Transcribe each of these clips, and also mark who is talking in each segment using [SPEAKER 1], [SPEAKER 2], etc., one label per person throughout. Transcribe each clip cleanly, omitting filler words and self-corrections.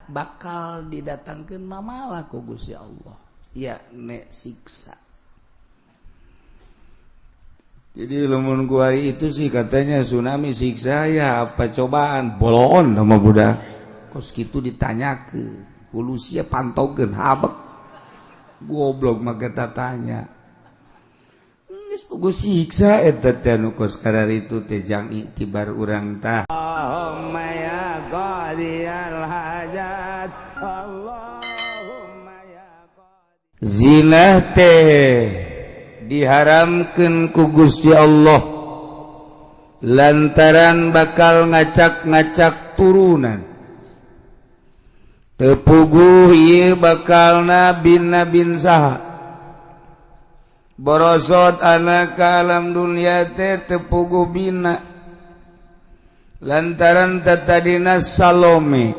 [SPEAKER 1] bakal didatangkeun mamalah ku Gusti Allah ya nek siksa.
[SPEAKER 2] Jadi lamun kuari itu sih katanya tsunami siksa ya apa cobaan bolon sama budak.
[SPEAKER 1] Kos kitu ditanyakeun kudu sia pantogeun habek goblok mah kita tanya
[SPEAKER 2] geus puguh siksa eta teh nu kos karar itu teh jang iktibar urang tah.
[SPEAKER 1] Allahumma ya qadiyal hajat Allahumma ya qadiyal.
[SPEAKER 2] Zina teh diharamkeun ku Gusti Allah lantaran bakal ngacak-ngacak turunan. Tepuguh ieu bakalna bin saha borosot anak ka alam dunia teh tepuguh bina lantaran tatadina Salome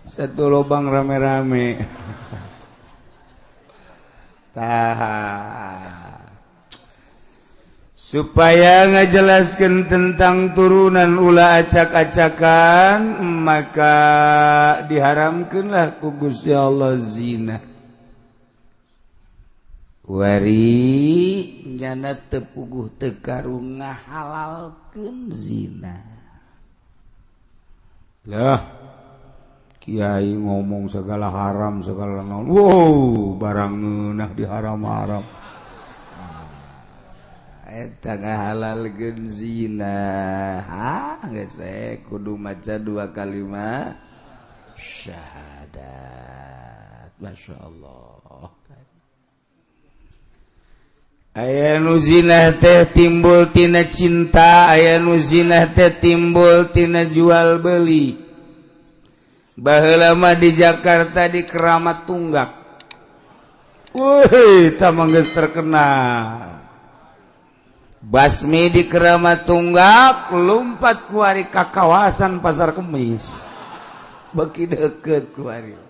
[SPEAKER 2] satu lobang rame-rame supaya ngajelaskan tentang turunan ulah acak-acakan maka diharamkanlah ku Gusti Allah zina. Wari
[SPEAKER 1] jana tepuguh tekarung ngahalalkeun zina.
[SPEAKER 2] Lah kiai ngomong segala haram segala naon. Wow, barang ngeunah diharam-haram.
[SPEAKER 1] Eta ngahalalkeun zina. Geus kudu maca 2 kalimat syahadat. Masyaallah.
[SPEAKER 2] Aya nu zina teh timbul tina cinta, aya nu zina teh timbul tina jual beli. Baheula mah di Jakarta di Keramat Tunggak. Woi, tamang geus terkenal. Basmi di Keramat Tunggak lompat ku ari ka kawasan Pasar Kemis. Beki deukeut ku ari.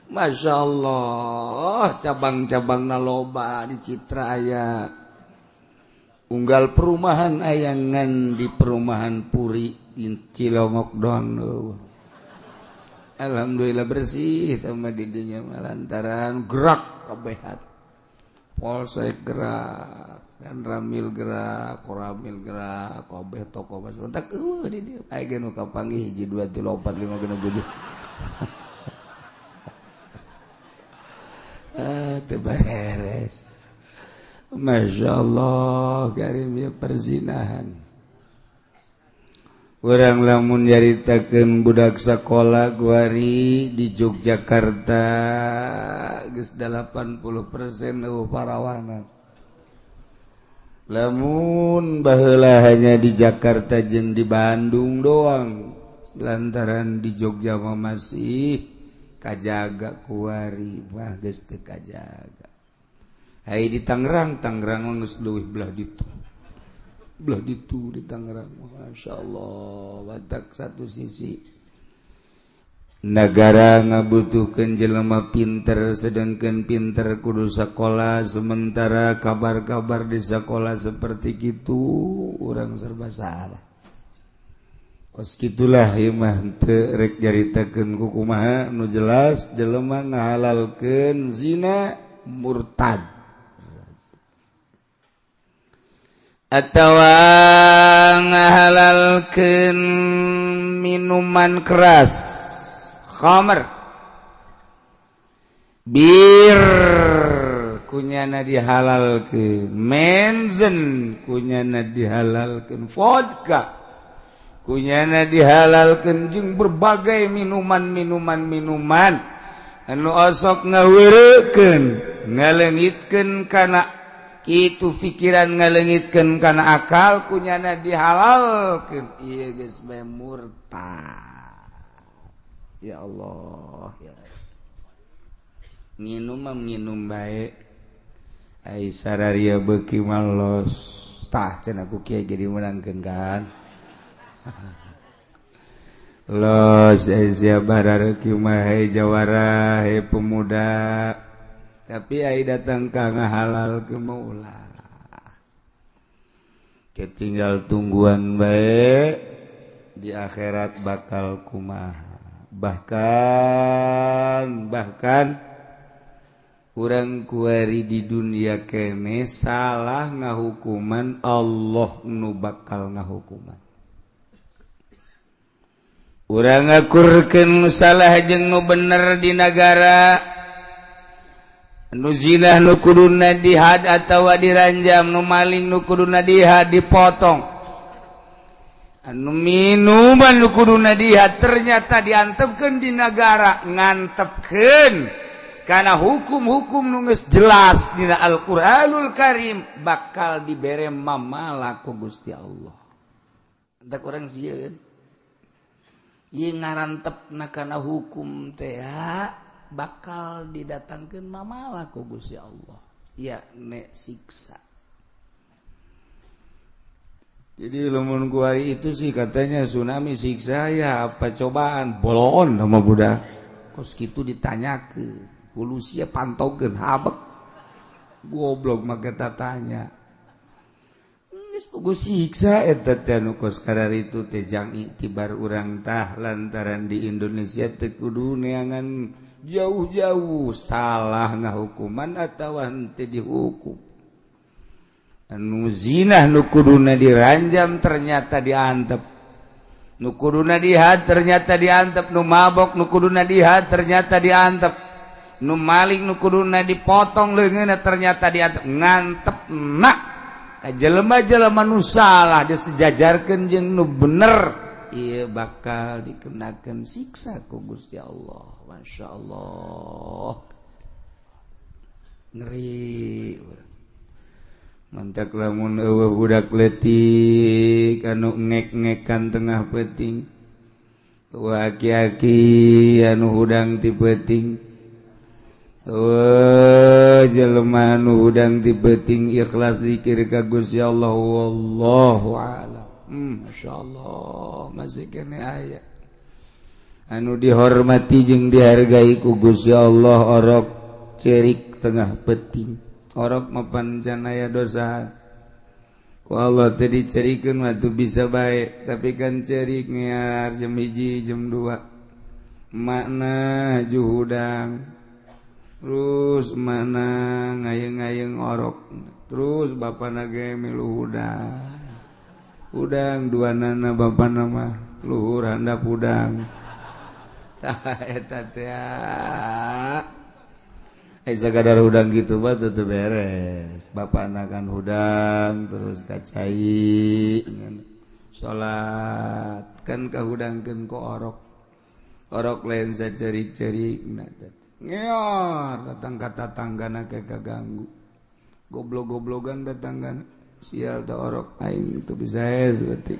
[SPEAKER 2] Masya Allah, cabang-cabang naloba di Citra aya. Unggal perumahan ayangan di perumahan Puri di Cilomok doang. Alhamdulillah bersih sama didinya lantaran gerak kabehat. Polsek gerak dan Ramil gerak, Koramil gerak, kabeh toko pas kontak di dieu. Aya nu kapanggih 1 2 3 4 5 6 7. Teberes. Masya Allah karim ya perzinahan. Urang lamun nyaritakeun budak sakola guari di Yogyakarta geus 80% parawanan. Lamun baheula hanya di Jakarta jeung di Bandung doang. Lantaran di Jogja mah masih kajaga kuari mah geus teu kajaga. Hai di Tangerang geus leuwih belah ditu di Tangerang. Masyaallah batak satu sisi negara ngabutuhkeun jelema pinter sedangkan pinter kudu sakola sementara kabar-kabar di sekolah seperti kitu urang serba salah. Kos kitulah ieu mah teu rek jaritakeun ku kumaha nu jelas jelema ngahalalkeun zina murtad atawa ngahalalkeun minuman keras khamr bir kunyana dihalalkeun menzen kunyana dihalalkeun vodka kunyana dihalalkeun jeung berbagai minuman anu osok ngaweureukkeun ngaleungitkeun kana kitu pikiran ngaleungitkeun kana akal kunyana dihalalkeun ieu geus bae murtad. Ya Allah ya nginum mah nginum bae ai sararia beuki malos tah cenah ku kiai jadi menangkeun kan. Los siapa rezeki mah jawara pemuda tapi ai datang ka ngahalal ke maula ketinggal tungguan bae di akhirat bakal kumaha. Bahkan urang kuari di dunia kene salah ngahukuman, Allah nu bakal ngahukuman. Urang ngakurkeun nu salah jeung nu bener di negara, nu zinah nu kuduna dihad atawa diranjam, nu maling nu kuduna dihad dipotong, anu minuman nu kuduna dihad ternyata diantepkeun di negara, ngantepkeun kana hukum-hukum nu geus jelas dina Al-Qur'anul Karim bakal dibere mamala ku Gusti Allah. Entek urang sieun ieu ngarantepna kana hukum teh bakal didatangkeun mamala ku Gusti Allah, yakni siksa. Jadi lamun kuari itu sih katanya tsunami siksa ya apa cobaan bolon sama budak.
[SPEAKER 1] Kos kitu ditanyakeun, hulu sia pantogeun habek. Goblok mah kita tanya.
[SPEAKER 2] Geus puguh siksa eta teh anu kos kararitu teh jang itibar urang tah lantaran di Indonesia teu kudu neangan jauh-jauh salah ngahukuman atawa henteu dihukum. Anu zinah nu kuduna diranjam ternyata diantep, nu kuduna dihad ternyata diantep, nu mabok nu kuduna dihad ternyata diantep, nu maling nu kuduna dipotong leungeunna ternyata diantep. Ngantepna ka jelema-jelema nu salah disejajarkeun jeung nu bener, ieu bakal dikenakeun siksa ku Gusti Allah. Masyaallah, ngeri. Mantak lamun eueuh budak leutik anu ngek-ngekan tengah peuting, eueuh aki-aki anu hudang ti peuting, eueuh jelema anu hudang ti peuting ikhlas zikir ka Gusti Allah. Wallahu a'lam. Masyaallah masih kene aya anu dihormati jeung dihargai ku Gusti Allah orok cerik tengah peuting. Orok mapan aya dosa ku Allah teh dicerikeun mah tuh bisa bae, tapi kan cerik ngear jam 1 jam 2 makna juhudang, terus mana ngayeng-ngayeng orok, terus bapana ge milu udang duanana bapana mah luhur handap udang. Tah eta teh sakadar hudang gitu mah teu beres. Bapana kan hudang terus kacai salat kan kahudangkeun ku orok. Orok lain sacerik-cerik ngeor datang ka tatanggana ke kaganggu. Goblok-goblogan tatanggana. Sial teh orok aing teu bisa berarti.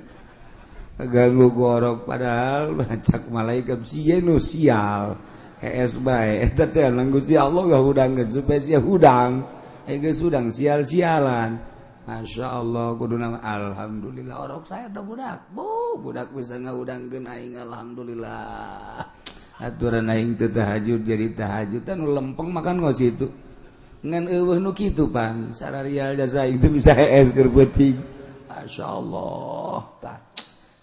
[SPEAKER 2] Kaganggu ku orok padahal bacak malaikat sieun nu sial. Es bae eta teh nang Gusti Allah ngahudangkeun supaya sia hudang geus hudang sial-sialan. Masyaallah kuduna alhamdulillah orok saya teh budak bisa ngahudangkeun aing alhamdulillah. Aturan aing teu tahajud jadi tahajud anu lempeng makan ngos itu ngan eueuh nu kitu pan sararial jasa aing teu bisa es keur peuting. Masyaallah tah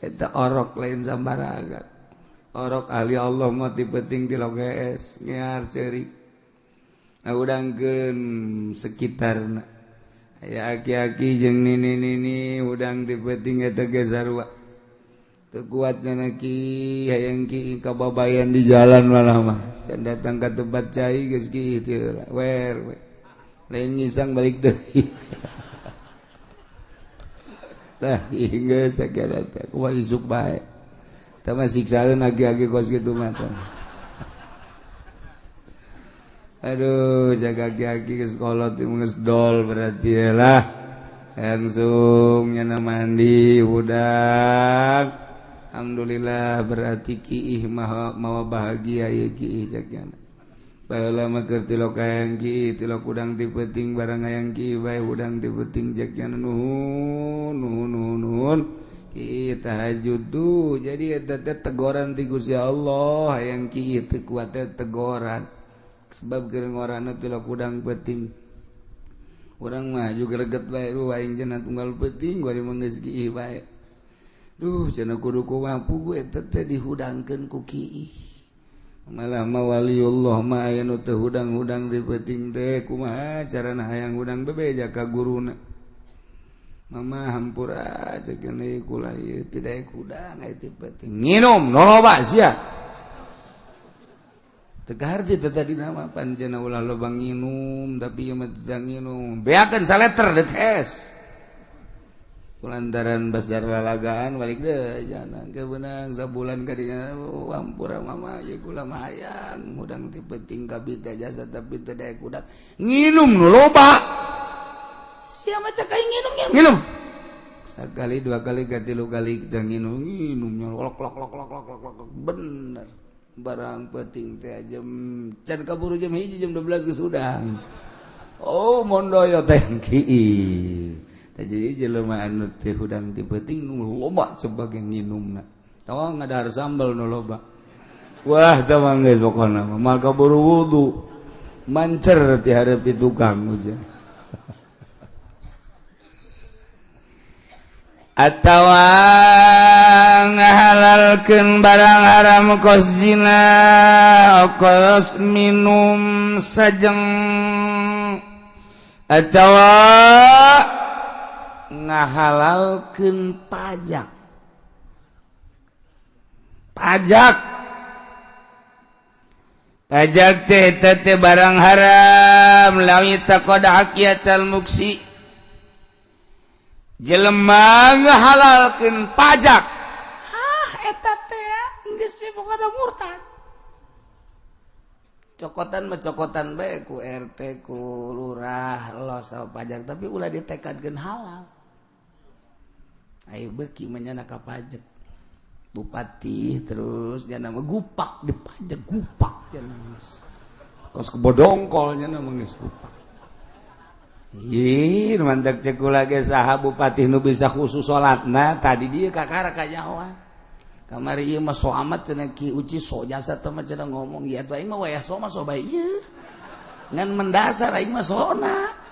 [SPEAKER 2] eta orok lain sambaraga. Orok ahli Allah mah ti peuting ti loges ngear ceurik ngahudangkeun sekitarna. Aya aki-aki jeung nini-nini hudang ti peuting eta ge sarua. Teu kuat kana ki hayang ki kababayan di jalan malah mah. Can datang ka tempat cai geus ki teu wer we. Lain ngisang balik deui. Tah ieu geus sakira teh kumaha isuk bae. Tama siksaeun agi-agi kos kitu mah. Aduh, jaga agi-agi geus kolot geus dol berarti lah. Langsung nyana mandi budak. Alhamdulillah berarti kiih mawa bahagia ieu kiih cakeana. Baheula mah keur tilok hayang kiih, tilok udang ti peuting barang hayang kiih bae udang ti peuting cakeana nuhun. Tahajud tuh jadi eta teh teguran ti Gusti Allah hayang kieu teu kuat teh teguran sebab keur ngorana tilok udang peuting urang mah juga reget bae aing cenah tunggal peuting bari mah geus kieu bae duh cenah kudu mampu gue teh dihudangkeun ku kieu malah waliullah mah aya nu teu hudang-hudang di peuting teh kumaha carana hayang hudang bebeja ka guruna mama hampura ceuk kene kula ieu tidak hudang aya di peuting nginum loba sia tegardi tadi nama pancena ulah loba nginum tapi ieu mah teu nginum beakeun saleter deuk es lantaran basar lalagaan balik deh jangan kebenang sabulan kadinya ampura mama ya kula mah hayang udang ti penting kabita jasa tapi teu daek udang nginum nu loba sia mah cak nginum sakali dua kali katilu kali kita nginum lok bener barang penting teh jam can kaburu jam 1 jam 12 geus udang oh mondoyo teh kieu jadi jelema anu teh hudang di peuting nu loba sebagai nginumna tong ngadahar sambal nu loba wah tah mah geus pokona mah kaburu wudu mancer ti hareup ti tukang uja atawa ngahalalkeun barang haram kos zina kos minum sajeng atawa ngahalalkeun pajak teh barang haram lawi taqada haqiyatal muksi jelema ngahalalkeun pajak eta teh geus pokona murtad cokotan mah cokotan bae ku RT ku lurah lo sama pajak tapi ulah ditekadkeun halal ayo beuki menyana ka pajak bupati terus nya nama gupak di pajak gupak nya geus kos kebodongkol nya nama geus gupak ieu mantek ceuk kula ge saha bupati nu bisa khusus salatna tadi dia kakara ka nyawa kamari ieu mah so amat cenah Ki Uci so jasa teh mah cenah ngomong ieu atuh aing mah wayah so mah so bae ieu ngan mendasar aing mah sona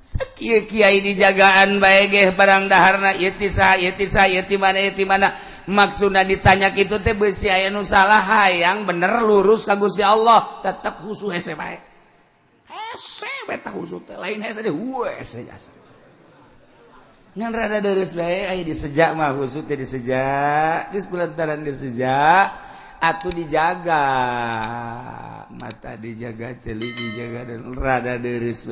[SPEAKER 2] sakieu-kiai dijagaan bae ge barang daharna ieu ti saha ieu ti mana maksudna ditanya kitu teh beusi aya nu salah hayang bener lurus ka Gusti Allah tetep husu hese bae hese beta husu teh lain hese teh hese jasa ngan rada deres bae aya disejak mah husu teh disejak geus kulantaran disejak atuh dijaga mata dijaga ceuli dijaga dan rada deres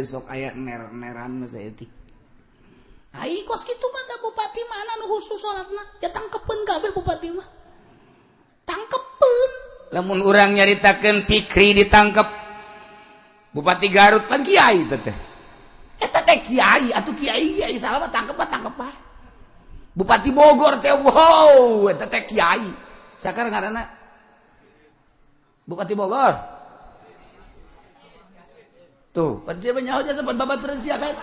[SPEAKER 2] sok aya ner-neran mah saeutik ai kos kitu mah da bupati mana nu khusus salatna ya tangkepeun kabeh bupati mah tangkepeun lamun urang nyaritakeun Fikri ditangkep bupati Garut pan kiai teh eta teh kiai atuh kiai salah mah tangkep bae bupati Bogor teh wow eta teh kiai sakar ngaranna bupati Bogor tuh pan sia nyaho jasa pan babat terus sia kan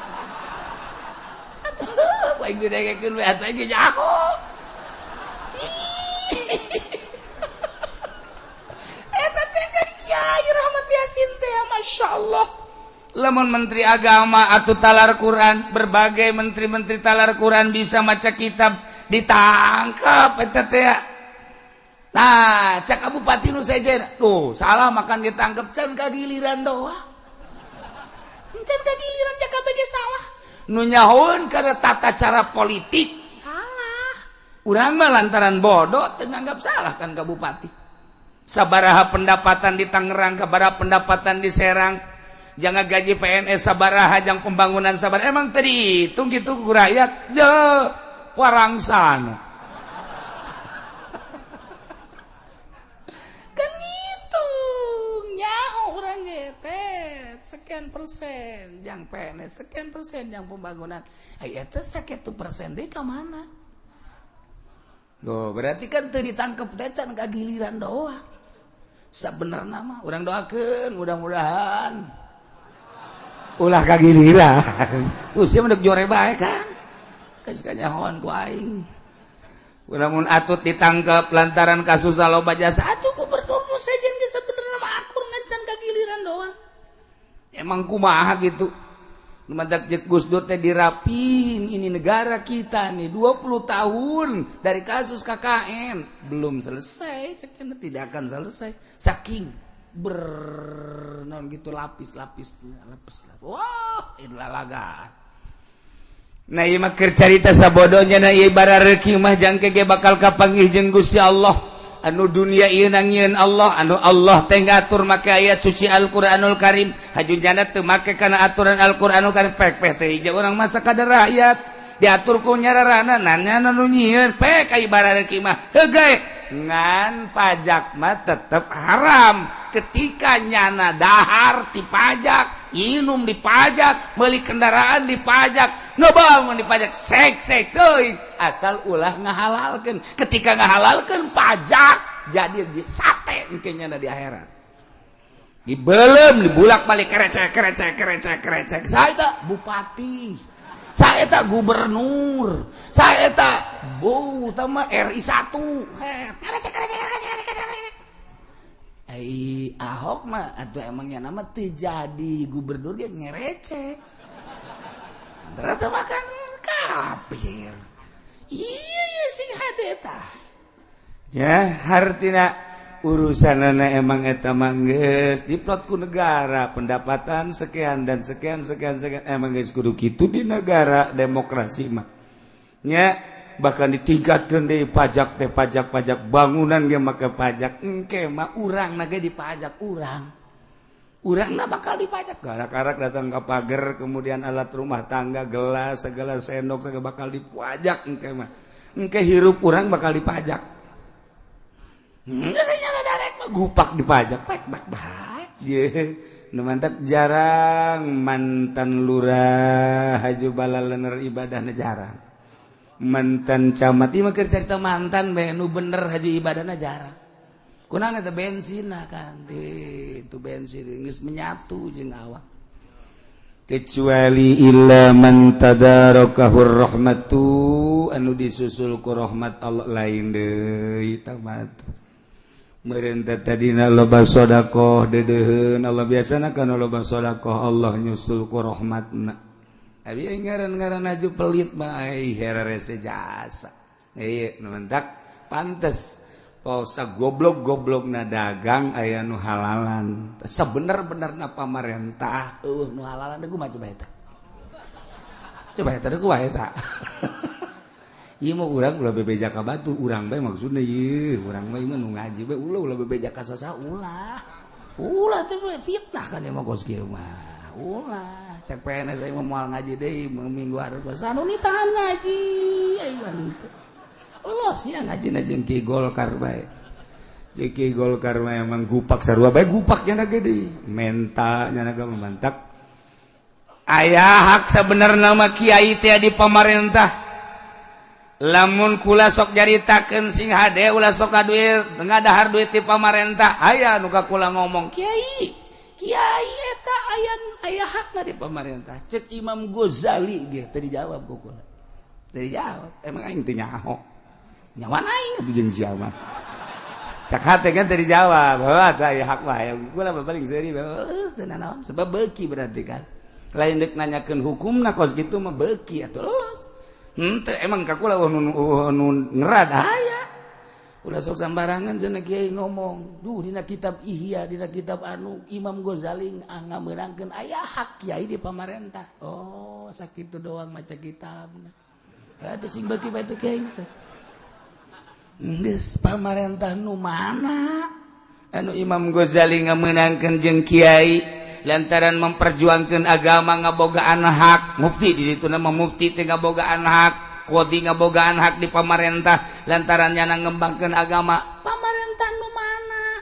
[SPEAKER 2] atuh bae didegekeun we atuh ge nyaho eta teh kan kiai Rahmat Yasin teh masyaallah lamun menteri agama atuh talar Quran berbagai menteri-menteri talar Quran bisa maca kitab ditangkap eta teh nah cak bupati nu sejen tuh salah makan ditangkap can kagiliran doang can kagiliran cak kabeh salah nu nyahoeun karena tata cara politik salah urang mah lantaran bodoh teu nganggap salah kan ka bupati sabaraha pendapatan di Tangerang sabaraha pendapatan di Serang jangan gaji PNS sabaraha jang pembangunan sabaraha emang teu dihitung gitu ku rakyat je parangsana kan gitu nyaho urang ge sekian persen jang PNS sekian persen jang pembangunan aya teh sakitu persen deui ka mana oh berarti kan teu ditangkep teh can kagiliran doang sabenerna mah urang doakeun mudah-mudahan ulah kagiliran tuh sia mendek jore bae kan geus kanyahoan ku aing lamun atut ditangkep lantaran kasus loba jasa atuh gubernur nu sejen ge sabenerna mah akur ngan kagiliran doang emang kumaha gitu nu madak Gus Dur teh dirapin
[SPEAKER 1] ini negara kita nih 20 tahun dari kasus KKN belum selesai, tidak akan selesai. Saking gitu lapis. Wah, inilah laga. Nah, ieu mah keur carita sabodonya na ieu bara reuki mah jangke ge bakal kapanggih jeung Gusti Allah. Anu dunia ieu nangieun Allah, anu Allah teh ngatur make ayat suci Al-Qur'anul Karim. Hajujana teu make kana aturan Al-Qur'anul Karim pek teh hiji urang masa kada rakyat. Diatur ku nyararana nanya anu nyieun pek ai bara reuki mah. Heuge ngan pajak mah tetep haram. Ketika nyana dahar dipajak, minum dipajak, beli kendaraan dipajak, ngebangun dipajak, sek teuing asal ulah ngahalalkeun. Ketika ngahalalkeun pajak jadi disate engke nyana di akhirat. Dibelem, dibulak balik kerecek. Saya eta bupati, saya eta gubernur, saya eta utama RI 1. Kerecek. Ahok mah atuh emangnya nama teu jadi gubernur ge ngerecek. Ternyata makan kafir. Iya sing hade tah. Ya, hartina urusanana emang eta mah geus diplot ku negara, pendapatan sekian dan sekian emang geus kudu kitu di negara demokrasi mah. Nya bahkan ditingkatkeun deui pajak bangunan ge make pajak engke mah urangna ge dipajak urangna bakal dipajak garak-garak datang ka pager kemudian alat rumah tangga gelas segala sendok segala bakal dipajak engke hirup urang bakal dipajak geus nyana darek mah gupak dipajak pek ye nu mantap jarang mantan lurah haju balalener ibadahna jarang mantan camat ieu mah keur carita mantan be nu bener haji ibadahna jarang. Kunaon eta bensinna kan itu bensin geus menyatu jeung awak. Kecuali illa man tadarakahur rahmatu anu disusul ku rahmat Allah lain deui tamat. Meureun tadina loba sedekah dedeuheun Allah biasana kana loba sedekah Allah nyusul ku rahmatna. Abi ngaran-ngaran aju pelit mah hererese jasa. Nu mentak pantes posa goblok-goblokna dagang aya nu halalan. Sabener-benerna pamarentah nu halalan deui mah coba eta. Coba eta deui eta. Ieu mah urang ulah bebeja ka batu, urang bae maksudna ieu, urang mah ieu nu ngaji bae ulah bebeja ka sasa ulah. Ulah teh fitnah kan emang kos kieu mah. Ulah cek PNS saya moal ngaji deui minggu hareup anu nitahan ngaji anu teh los ya ngajina jeung Ki Golkar bae Ki Golkar mah emang gupak sarua bae gupak nya gede menta nya naga memantak aya hak sabenerna mah kiai teh di pamarentah lamun kula sok jaritakeun sing hade ulah sok kaduit ngadahar duit ti pamarentah aya nu ka kula ngomong Kiai eta aya hakna di pemerintah. Cek Imam Ghazali ge teu dijawab ku kula. Teu dijawab. Emang aing teu nyaho. Nyawan aing atuh jeung sia mah. Cak hate kan teu dijawab. Heuh atuh aya hak wae. Kula paling seuri geus teu nanaon sebab beuki berarti kan. Lain deuk nanyakeun hukumna kos kitu mah beuki atuh los. Teu emang ka kula nu ngerad aya. Ulah sok sambarangan cenah kiai ngomong. Duh dina kitab Ihya, dina kitab anu Imam Ghazali ngameurangkeun aya hak kiai di pamarentah. Oh, sakitu doang maca kitabna. Ada sing beuki bae teh kiai. Geus pamarentah nu mana? Anu Imam Ghazali ngameunangkeun jeung kiai lantaran memperjuangkeun agama ngabogaan hak. Mufti di ditu nama mufti teh ngabogaan hak. Kodi ngabogaan hak di pamarentah lantaran nyana ngembangkeun agama pamarentah nu mana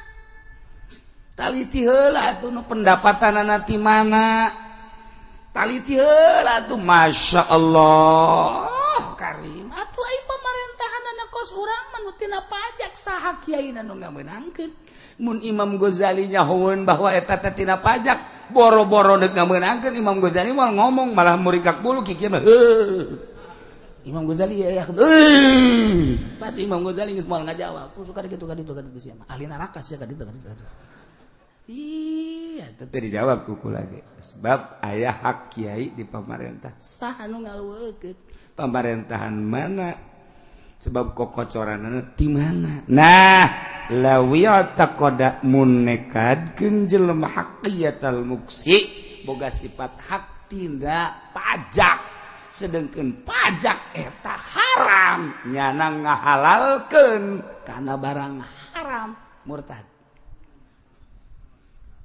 [SPEAKER 1] taliti heula atuh nu pendapatanana ti mana taliti heula atuh masyaallah karim atuh ai pamerintahanna kos urang mah nu tina pajak saha kiaina nu ngameunangkeun mun Imam Ghazali nyahoeun bahwa eta teh tina pajak boro-boro deuk ngameunangkeun Imam Ghazali moal ngomong malah murikak bulu kieu mah Imam Ghazali ya pas Imam Ghazali geus moal ngajawab tuh suka kitu sia mah ahli neraka sia kaditu iya teu dijawab ku kula ge sebab aya hak kiai di pamarentah saha nu ngaweukeun pemerintahan mana sebab kokocoran di mana nah lawiya taqoda mun nekadkeun jelema haqiyatal muksi boga sifat hak tindak pajak sedengkeun pajak eta haram nyana ngahalalkeun kana barang haram murtad.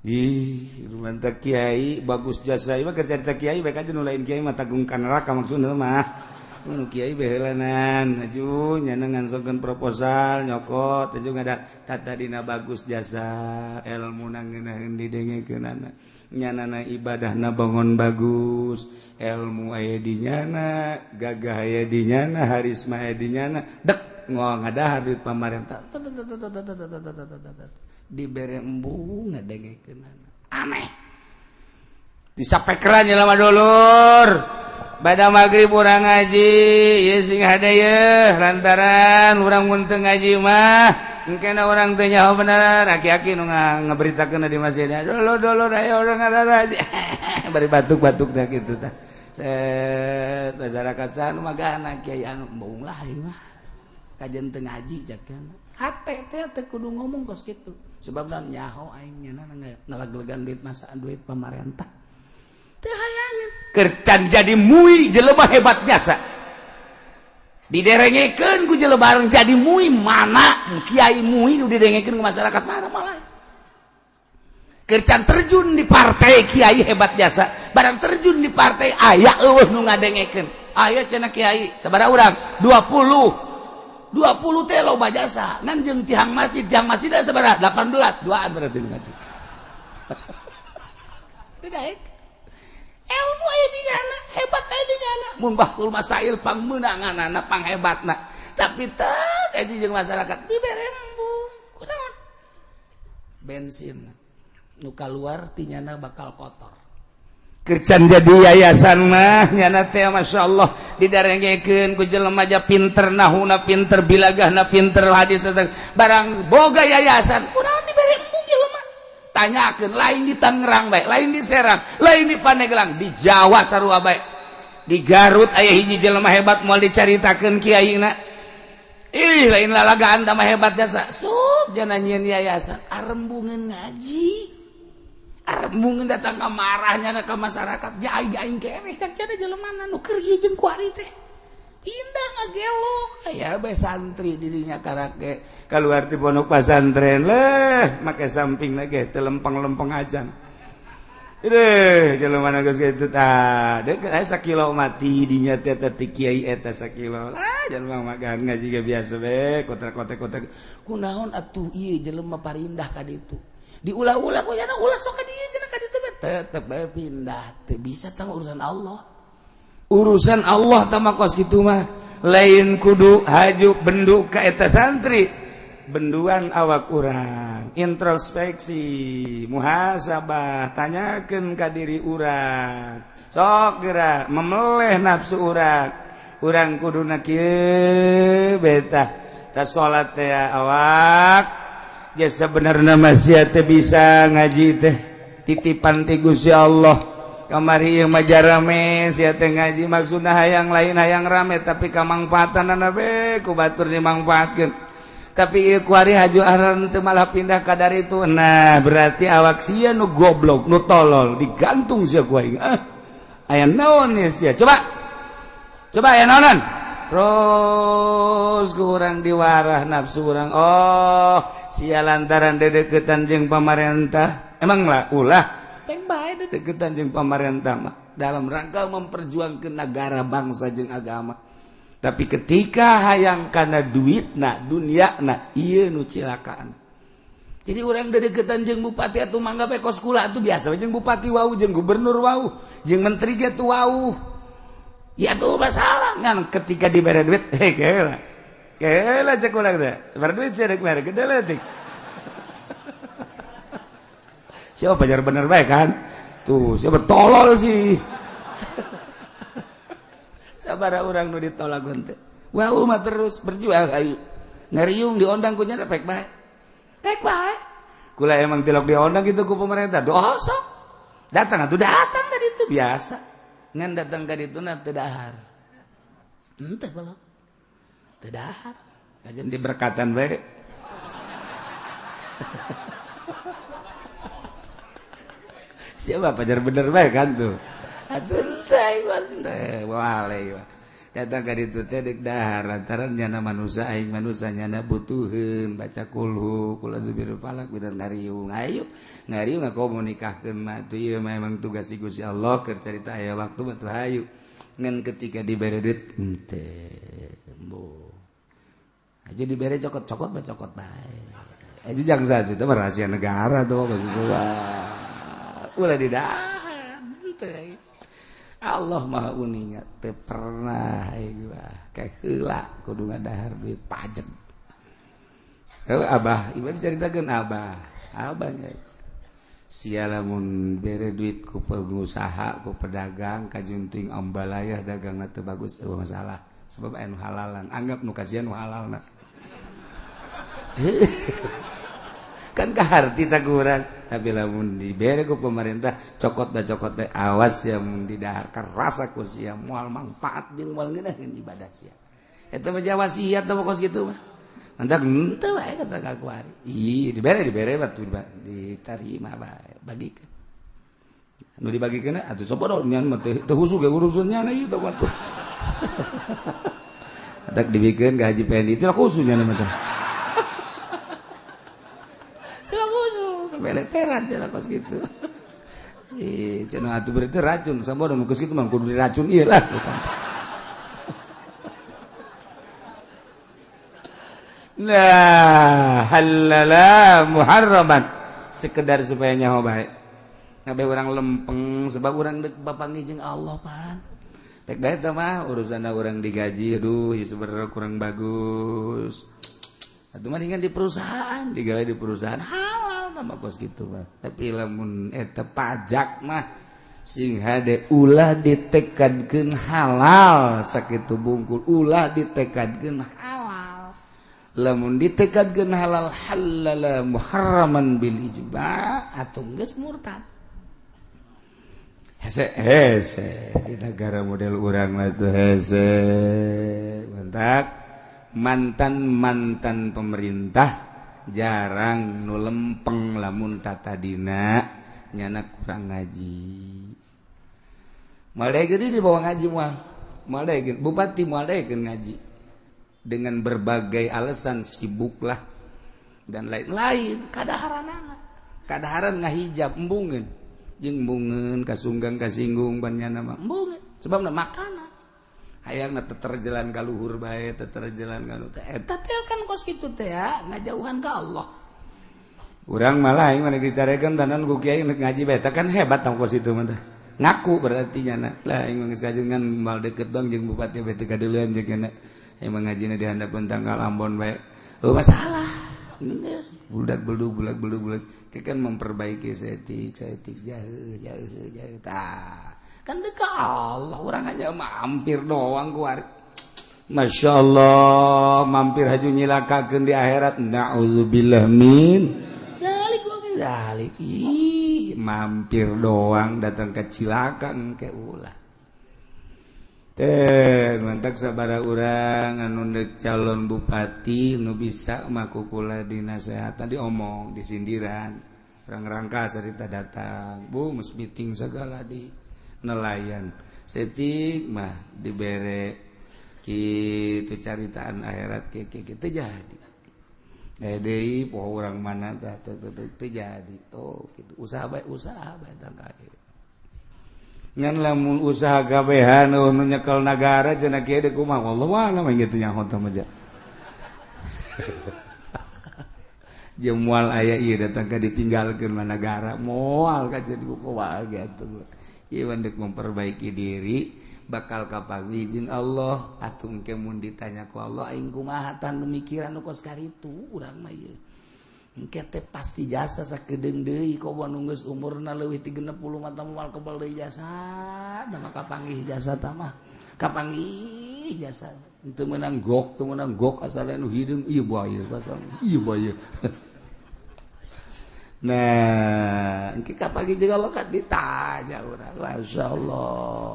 [SPEAKER 1] Ih, mantap kiai bagus jasa ieu mah keur carita kiai bae aja nu lain kiai mah tagung ka neraka maksudna mah. Nu kiai behelanan aju nyana ngansongkeun proposal nyokot aju ngada tata dina bagus jasa elmuna ngeunaheun didengekeunana. Nyanana ibadahna bangun bagus, ilmu aya di nyana, gagah aya di nyana, harisma aya di nyana, dek ngadahar duit pamarentah. Dibere embung ngadengekeun aneh disapekran jelema dulur bada magrib urang ngaji ieu sing hadaya lantaran urang mun teu ngaji mah engkena urang teu nyaho bener aki-aki nu ngaberitakeun di masjid dulur aya urang ngaji bari batuk-batuk teh kitu tah set masyarakat sanu magana kiai anu embung lah ieu mah kajian teu ngaji jakeun hate teh kudu ngomong kos kitu sebab nyaho aing nyana ngalaglegan duit masa duit pamarentah teu hayangan kercan jadi mui jelema hebat jasa diderengekeun ku jelema bareng jadi mui mana kiai mui nu didengekeun ku masyarakat mana malah kercan terjun di partai kiai hebat jasa barang terjun di partai aya eueuh nu ngadengekeun aya cenah kiai sabaraha urang 20 teh loba jasa ngan jeung tihang masjid da sabaraha 18 duaan berarti ngaji tidak ilmu aya di nyana hebat aya di nyana mun bahkul masail pangmeunanganna panghebatna tapi teu kaji jeung masyarakat dibere embung kunaon bensin nu kaluar ti nyana bakal kotor kercan jadi yayasan mah nyana teh masyaallah didarengekeun ku jelema aja pinter nahuna pinter bilagahna pinter hadis barang boga yayasan kunaon dibere embung jelema tanyakeun lain di Tangerang bae lain di Serang lain di Pandeglang di Jawa sarua bae di Garut aya hiji jelema hebat moal dicaritakeun kiaina ih lain lalagaan tah mah hebat jasa sok jana nyieun yayasan arembungeun ngaji arembungeun datang ka marahnya ka masyarakat aing keneh cak cenah jelemana nu keur ieu jeung kuari teh pindah ngagelok aya bae santri di dinya karake kaluar ti pondok pasantren leh make sampingna ge teu lempeng-lempeng ajan jelemana geus kitu tah deukeut aya sakilo mati dinya teh ti kiai eta sakilo lah jelema magan ngaji ge biasa bae kotek-kotek kunaon atuh ieu jelema parindah ka ditu diulah-ulah kok yana ulah sok ka dieu cenah ka ditu tetep bae pindah teu bisa tah urusan Allah tah kos kitu mah lain kudu haju bendu ka eta santri benduan awak urang introspeksi muhasabah tanyakeun ka diri urang sok geura memeleh nafsu urang kuduna kieu betah tah salat teh awak jasa benerna masih teh bisa ngaji teh titipan ti Gusti Allah kamari ieu mah jarame sia teh ngaji maksudna hayang lain hayang rame tapi kamangpaatanna be ku batur dimangpaatkeun tapi ieu kuari haju aran teu malah pindah ka dari itu nah berarti awak sia nu goblok nu tolol digantung sia ku aing aya naon ya sia coba aya naonan terus ku urang diwarah nafsu urang oh sia lantaran dedeketan jeung pamarentah emang lah ulah peng bae dedeketan jeung pamarentah mah dalam rangka memperjuangkeun negara bangsa jeung agama tapi ketika hayang kana duitna dunyana ieu nu cilakaan jadi urang dedeketan jeung bupati atuh mangga bae kos kula atuh biasa jeung bupati wau jeung gubernur wau jeung menteri ge tuh wau ya tuh masalah ngan ketika dibere duit kela cek ulang teh berduit cedek mere gede leutik siapa pajar bener bae kan tuh siapa tolol sih sabaraha urang nu ditolagon teh wau mah terus berjuang ayo ngariung diondang ku nya pek bae kula emang tilok diondang gitu ku pemerintah dosa datang atuh datang ka ditu biasa ngan datang ka ditu na teu dahar
[SPEAKER 2] Henteu belum. Teu dahar.
[SPEAKER 1] Kajian diberkatan bae. Siapa pajar bener bae kan tuh. Atuh teh wale. Datang ka ditu teh deuk dahar lantaran nyana manusia aing manusia nyana butuheun baca kulhu kula zubirul falak bidan ngariung ayo ngariung ngakomunikahkeun mah teu ieu memang tugas ti Gusti Allah keur carita aya waktu batu hayu ngan ketika dibere duit henteu embo aja dibere cokot-cokot bacokot bae aja jang satu itu rahasia negara tuh ulah di dahar henteu Allah maha uninya teu pernah kayak heula kudu ngadahar duit pajak. Abah ibarat caritakeun abah nya sia lamun bere duit ku pengusaha ku pedagang kajunting ombalayah dagangna teu bagus eueuh masalah sebab anu halalan anggap nu kasihan nu halalna. Kan kaharti tak kurang tapi lamun dibere ku pemerintah cokot teh awas ya mun didahar kerasa ku sia moal manfaat jeung moal ngeunaheun ibadah sia eta mah wasiat teh pokos kitu mah mantak henteu wae kata kakuari dibere batu ditarima bae bagikeun anu dibagikeun atuh sopodo nyan mah teu husuk ge urusannya na ieu teh batu atak dibikeun ka Haji Pendi teh khususnya mah teh beleteran cenah kos gitu. Cenah atuh berarti racun sabodo nu geus kitu mah kudu diracun ieu lah. Nah, halala muharraman sekedar supaya nyaho bae. Ngabe urang lempeng sebab urang deuk bapanggih jeung Allah pan. Tek bae teh mah urusanna urang digaji aduh ieu sebenarnya kurang bagus. Atuh mah dengan di perusahaan, digawe di perusahaan halal mah kos kitu mah. Tapi lamun eta pajak mah sing hade ulah ditekadkeun halal sakitu bungkul ulah ditekadkeun halal. Lamun ditekadkeun halal halala muharraman bil ijma' atuh geus murtad. Hese di negara model urang mah tuh hese. Mantap. Mantan pemerintah jarang nu lempeng lamun tatadina nyana kurang ngaji. Moal gede dibawa ngaji moal. Moal bupati moal ngaji. Dengan berbagai alasan sibuklah dan lain-lain kadaharanana. Kadaharan ngahijab embungeun. Jeung embungeun kasunggang kasinggung ban nyana mah embungeun sebabna makanan. Hayangna terjalan ka luhur bae, terjalan ka nu teh. Eta teh kan kos kitu teh ya, ngajauhan ka Allah. Urang malah aing mah dicarekeun tanan ku kiai ngaji bae, kan hebat tong kos itu mah teh. Ngaku berarti nya lah aing geus kajengan mal deket dong jeung bupati bae teu kadeuleun jeung kana. Aing mah ngajina di handapeun tanggal Ambon bae. Oh masalah. Geus budak beldug kan memperbaiki setik jauh tah. Kan dekat Allah orang hanya mampir doang kuari. Masya Allah mampir haju nyilakakeun di akhirat na'udzubillah min dzalik wa min dzalik mampir doang datang ke cilaka engke ulah teh mantak sabara urang anu deuk calon bupati nu bisa maku kula dinasehatan diomong disindiran urang rangka sarita datang bu geus meeting segala di nelayan setik mah dibere kitu caritaan akhirat kitu jadi deui poho urang mana teh teu jadi oh kitu usaha bae tang kae ngan lamun usaha gawehan nu nyekel nagara cenah kieu deuk kumaha wallah mah kitu nyaho teh mah jemual aya ieu datang ka ditinggalkeun mah nagara moal ka jadi kumaha gitu ieu dek memperbaiki diri bakal kapanggih jeung Allah atuh engke mun ditanya ku Allah aing kumaha tan mikiran nu kos karitu urang mah ieu engke teh pasti jasa sakedeung deui koba nu geus umurna leuwih ti 60 mah moal kebal deui jasa da mah kapanggih jasa tah mah kapanggih jasa teu meunang gok asal nu hideung ieu bae asal ieu bae. Nah, engke kapanggih jeung Allah kan ditanya urang. Masyaallah.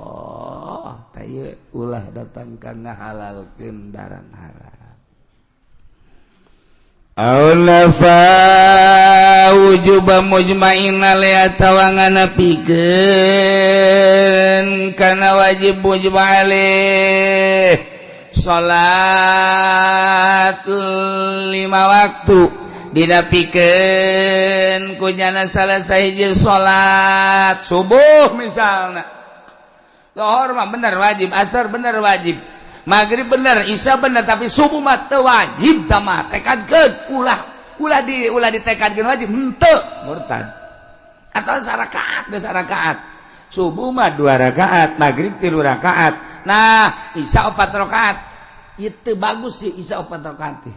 [SPEAKER 1] ulah datang kana halalkeun barang haram. Aulafa wujuba mujma'in alaiha tawangana pikeun kana wajib mujma' alaih salat 5 waktu dina pikeun kunyana salah sahiji salat subuh misalna zuhur mah bener wajib asar bener wajib maghrib bener, isya bener, tapi subuh mah teu wajib tama tekadkeun ulah ditekadkeun wajib henteu murtad. Atau sarakaat geus sarakaat. Subuh mah 2 rakaat, maghrib 3 rakaat. Nah, isya 4 rakaat. Ieu teu bagus sih isya 4 rakaat teh.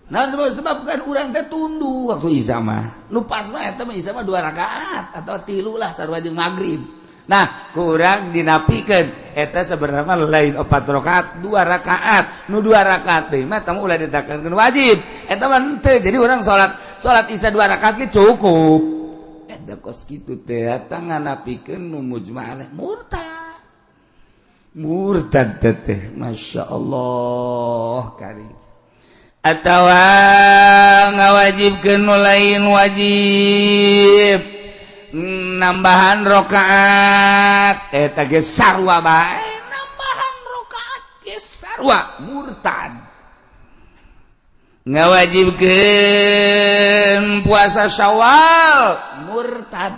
[SPEAKER 1] Nah, sebab kan urang teh tunduh waktu isya mah. Nu pas mah eta mah isya mah 2 rakaat atau 3 lah sarua jeung maghrib. Nah, kurang dinapikeun eta sebenarnya lain 4 rakaat 2 rakaat nu 2 rakaat teh mah tamu ulah ditekankeun wajib eta mah henteu jadi urang salat isya 2 rakaat ge cukup eta kos kitu teh eta nganapikeun nu mujma' alaih murtad teh masyaallah karim atawa ngawajibkeun nu lain wajib nambahan rakaat eta ge sarua bae nambahan rakaat ge sarua murtad ngawajibkeun puasa Syawal murtad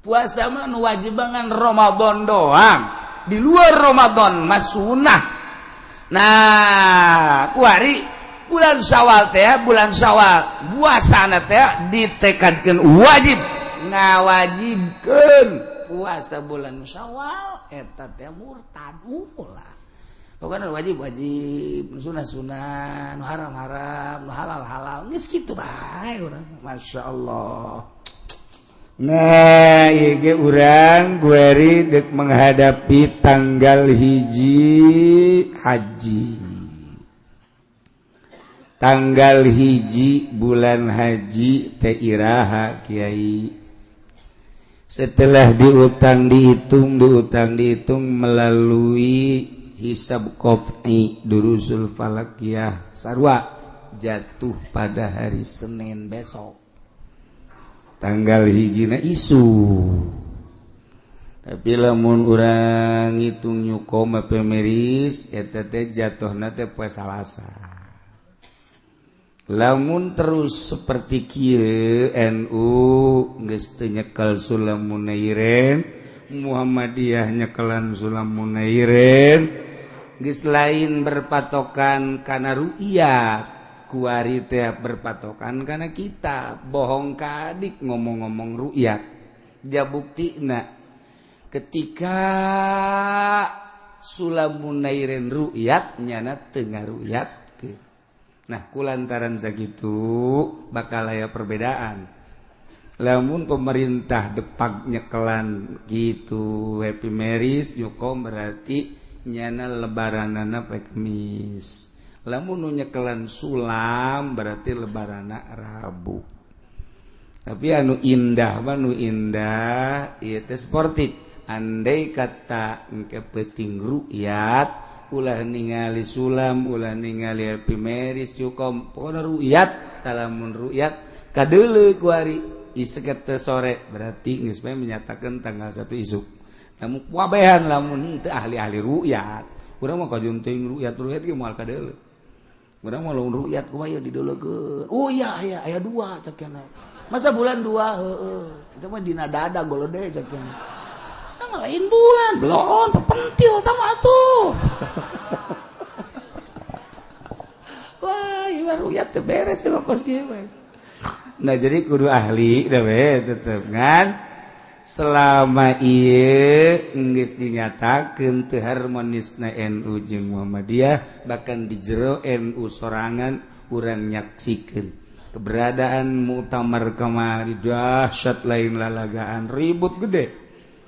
[SPEAKER 1] puasa mah nu wajib bangan Ramadan doang di luar Ramadan mah sunah nah kuari bulan Syawal teh bulan Syawal puasana teh ditekadkeun wajib ngawajibkeun puasa bulan Syawal eta teh murtad ulah pokona wajib sunah nu haram nu halal geus kitu bae urang masyaallah. Nah ieu ge urang gueri deuk menghadapi tanggal 1 haji tanggal 1 bulan haji teh iraha kiai. Setelah dihitung melalui hisab qat'i durusul falakiyah sarua jatuh pada hari Senin besok tanggal 1 isu tapi lamun urang ngitung nyukoma pemeris eta teh jatuhna teh poe Salasa. Lamun terus seperti kieu NU geus teu nyekel sulam munairen Muhammadiyah nyekelan sulam munairen geus lain berpatokan kana ru'yat kuari teh berpatokan kana kita bohong ka adik ngomong-ngomong ru'yat ja buktina ketika sulam munairen ru'yat nyana teu ngaru'yat. Nah, kulantaran sakitu bakal aya perbedaan. Lamun pemerintah depak nyekelan gitu Happy Maris nyukom berarti nyana lebaranana poe Kemis. Lamun nu nyekelan sulam berarti lebaranna Rabu. Tapi anu indah ieu teh sportif. Andai kata engke penting ru'yat ulah ningali sulam ulah ningali Happy Maris cukup pokona ru'yat talamun ru'yat kadeuleu kuari iseukeut teu sore berarti geus bae menyatakeun tanggal 1 isuk namun wabehan lamun teu ahli-ahli ru'yat urang mah kajun teuing ru'yat ge moal kadeuleu urang mah lamun ru'yat kumaha dideulekeun oh iya aya 2 cekena masa bulan 2 heueuh eta mah dina dada golode cekena lain bulan belon pentil tama tuh wah ieu ru'yat teu beres mah kos kieu we. Nah jadi kudu ahli da we tetep ngan selama ieu geus dinyatakeun teu harmonisna NU jeung Muhammadiyah bahkan di jero NU sorangan urang nyaksikeun keberadaan muktamar kamari dahsyat lain lalagaan ribut gede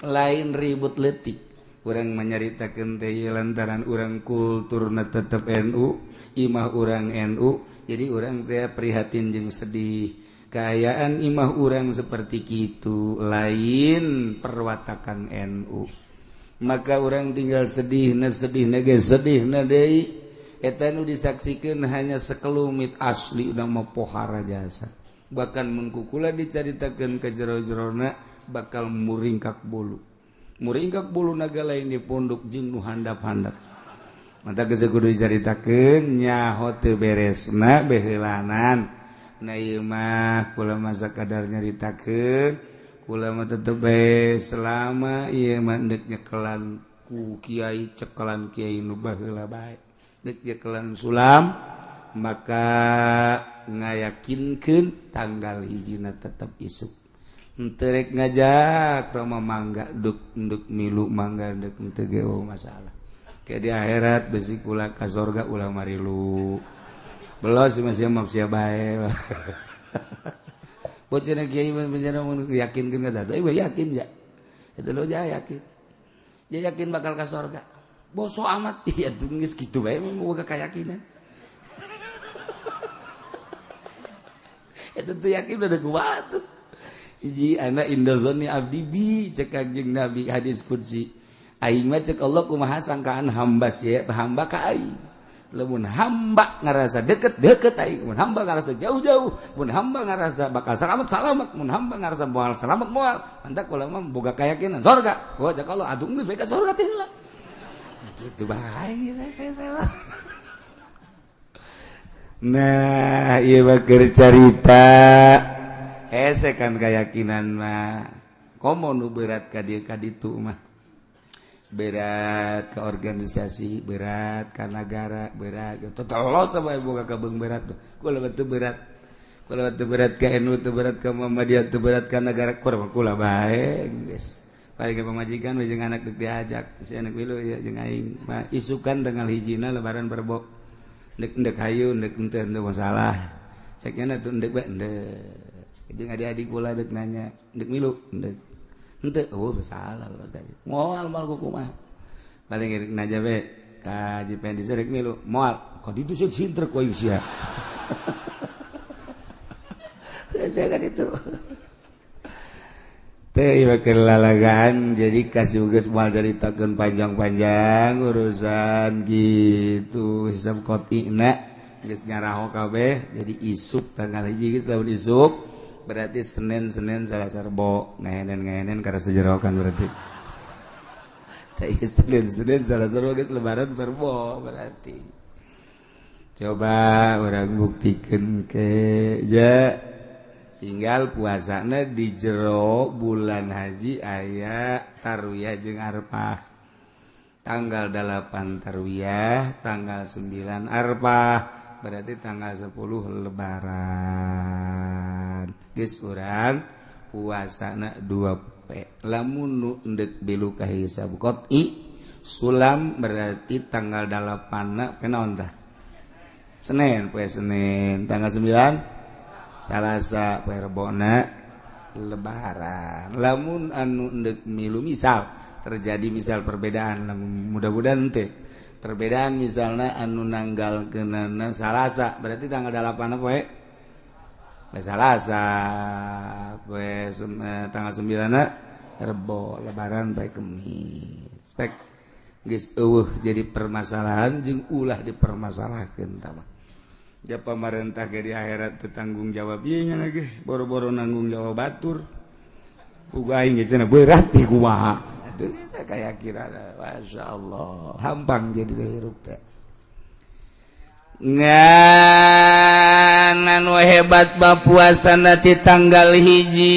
[SPEAKER 1] lain ribut letik urang menyaritakeun teh lantaran urang kulturna tetep NU imah urang NU jadi urang teh prihatin jeung sedih kaayaan imah urang seperti kitu lain perwatakan NU maka orang tinggal sedih disaksikan hanya sekelumit asli nama pohara jasa bahkan mengkukula diceritakan ke jero-jerona bakal muringkak bulu naga lain di pondok jeung nu handap-handap mata geus kudu diceritakeun nyaho teu beresna behelanan na ieu mah kula masa kadar nyaritakeun kula mah tetep bae selama ieu mah deuk nyekelan ku kiai cekelan kiai nu baheula bae deuk nyekelan sulam maka ngayakinkeun tanggal hijina tetep isuk henteu rek ngajak rama mangga duk milu mangga deuk henteu ge masalah ke di akhirat besi kula ka sorga ulah marilu belos masih maaf bae bocah kiai bener yakinkeun ka satu yakin ja eta lo ja yakin bakal ka sorga boso amat iya tuh geus kitu bae boga kayakinan eta teh yakin udah kuat tuh hiji anak indozoni abdi bi cek kanjeng Nabi hadis qudsi aing mah cek Allah kumaha sangkaan hamba sia hamba ka aing lamun hamba ngarasa deket aing mun hamba ngarasa jauh mun hamba ngarasa bakal selamat mun hamba ngarasa moal selamat moal antak ulah mah boga kayakinan surga oh cek Allah atuh geus bae ka surga teh heula kitu bae saya nah ieu mah keur carita hese kan keyakinan mah komo nu berat ka dieu ka ditu mah berat ke organisasi berat ke negara berat totalos sampai boga kebeung berat kula teu berat ke NU teu berat ke Muhammadiyah teu berat ke negara kula bae geus paling pamajikan we jeung anak deuk diajak si anak milu ya jeung aing mah isukan tanggal hijina lebaran berbok ndek hayu ndek teu masalah sakjana teu ndek bae ndek jeung adik-adik kula deuk nanya ndek milu ndek henteu oh salah tadi moal kumaha paling rek naja we ka jipen disarek milu moal ka ditu sih sinter ku ieu sia saya kan itu teh ieu kelalagaan jadi kasih geus moal caritakeun panjang-panjang urusan gitu hisab qot'ina geus nyaraho kabeh jadi isuk tanggal 1 geus lamun isuk berarti Senin Salasa Rebo ngahenen karena sejerokan berarti Senin Salasa Rebo guys lebaran Rebo berarti coba orang buktikan ke ja tinggal puasana di jero bulan haji aya tarwiyah jeung arpah tanggal 8 tarwiyah tanggal 9 arpah berarti tanggal 10 lebaran geus urang puasana 2 lamun nu endek bilu ka hisab qot'i sulam berarti tanggal 8 kenaon tah Senin poe Senin tanggal 9 Salasa poe Rebona lebaran lamun anu endek milu misal terjadi perbedaan mudah-mudahan teh perbedaan misalnya anu nanggal kenana Salasa berarti tanggal 8 poe Salasa poe tanggal 9 Rebo lebaran poe Kemis spek geus eueuh jadi permasalahan jeung ulah dipermasalahkeun tah mah ja pamarentah ge di akhirat teu tanggung jawab ieu nya lagi boro-boro nanggung jawab batur uga aing ge cenah berat ti kumaha atuh saya kayak kira masyaallah hampang jadi hirup teh ngan anu hebat ba puasana ti tanggal hiji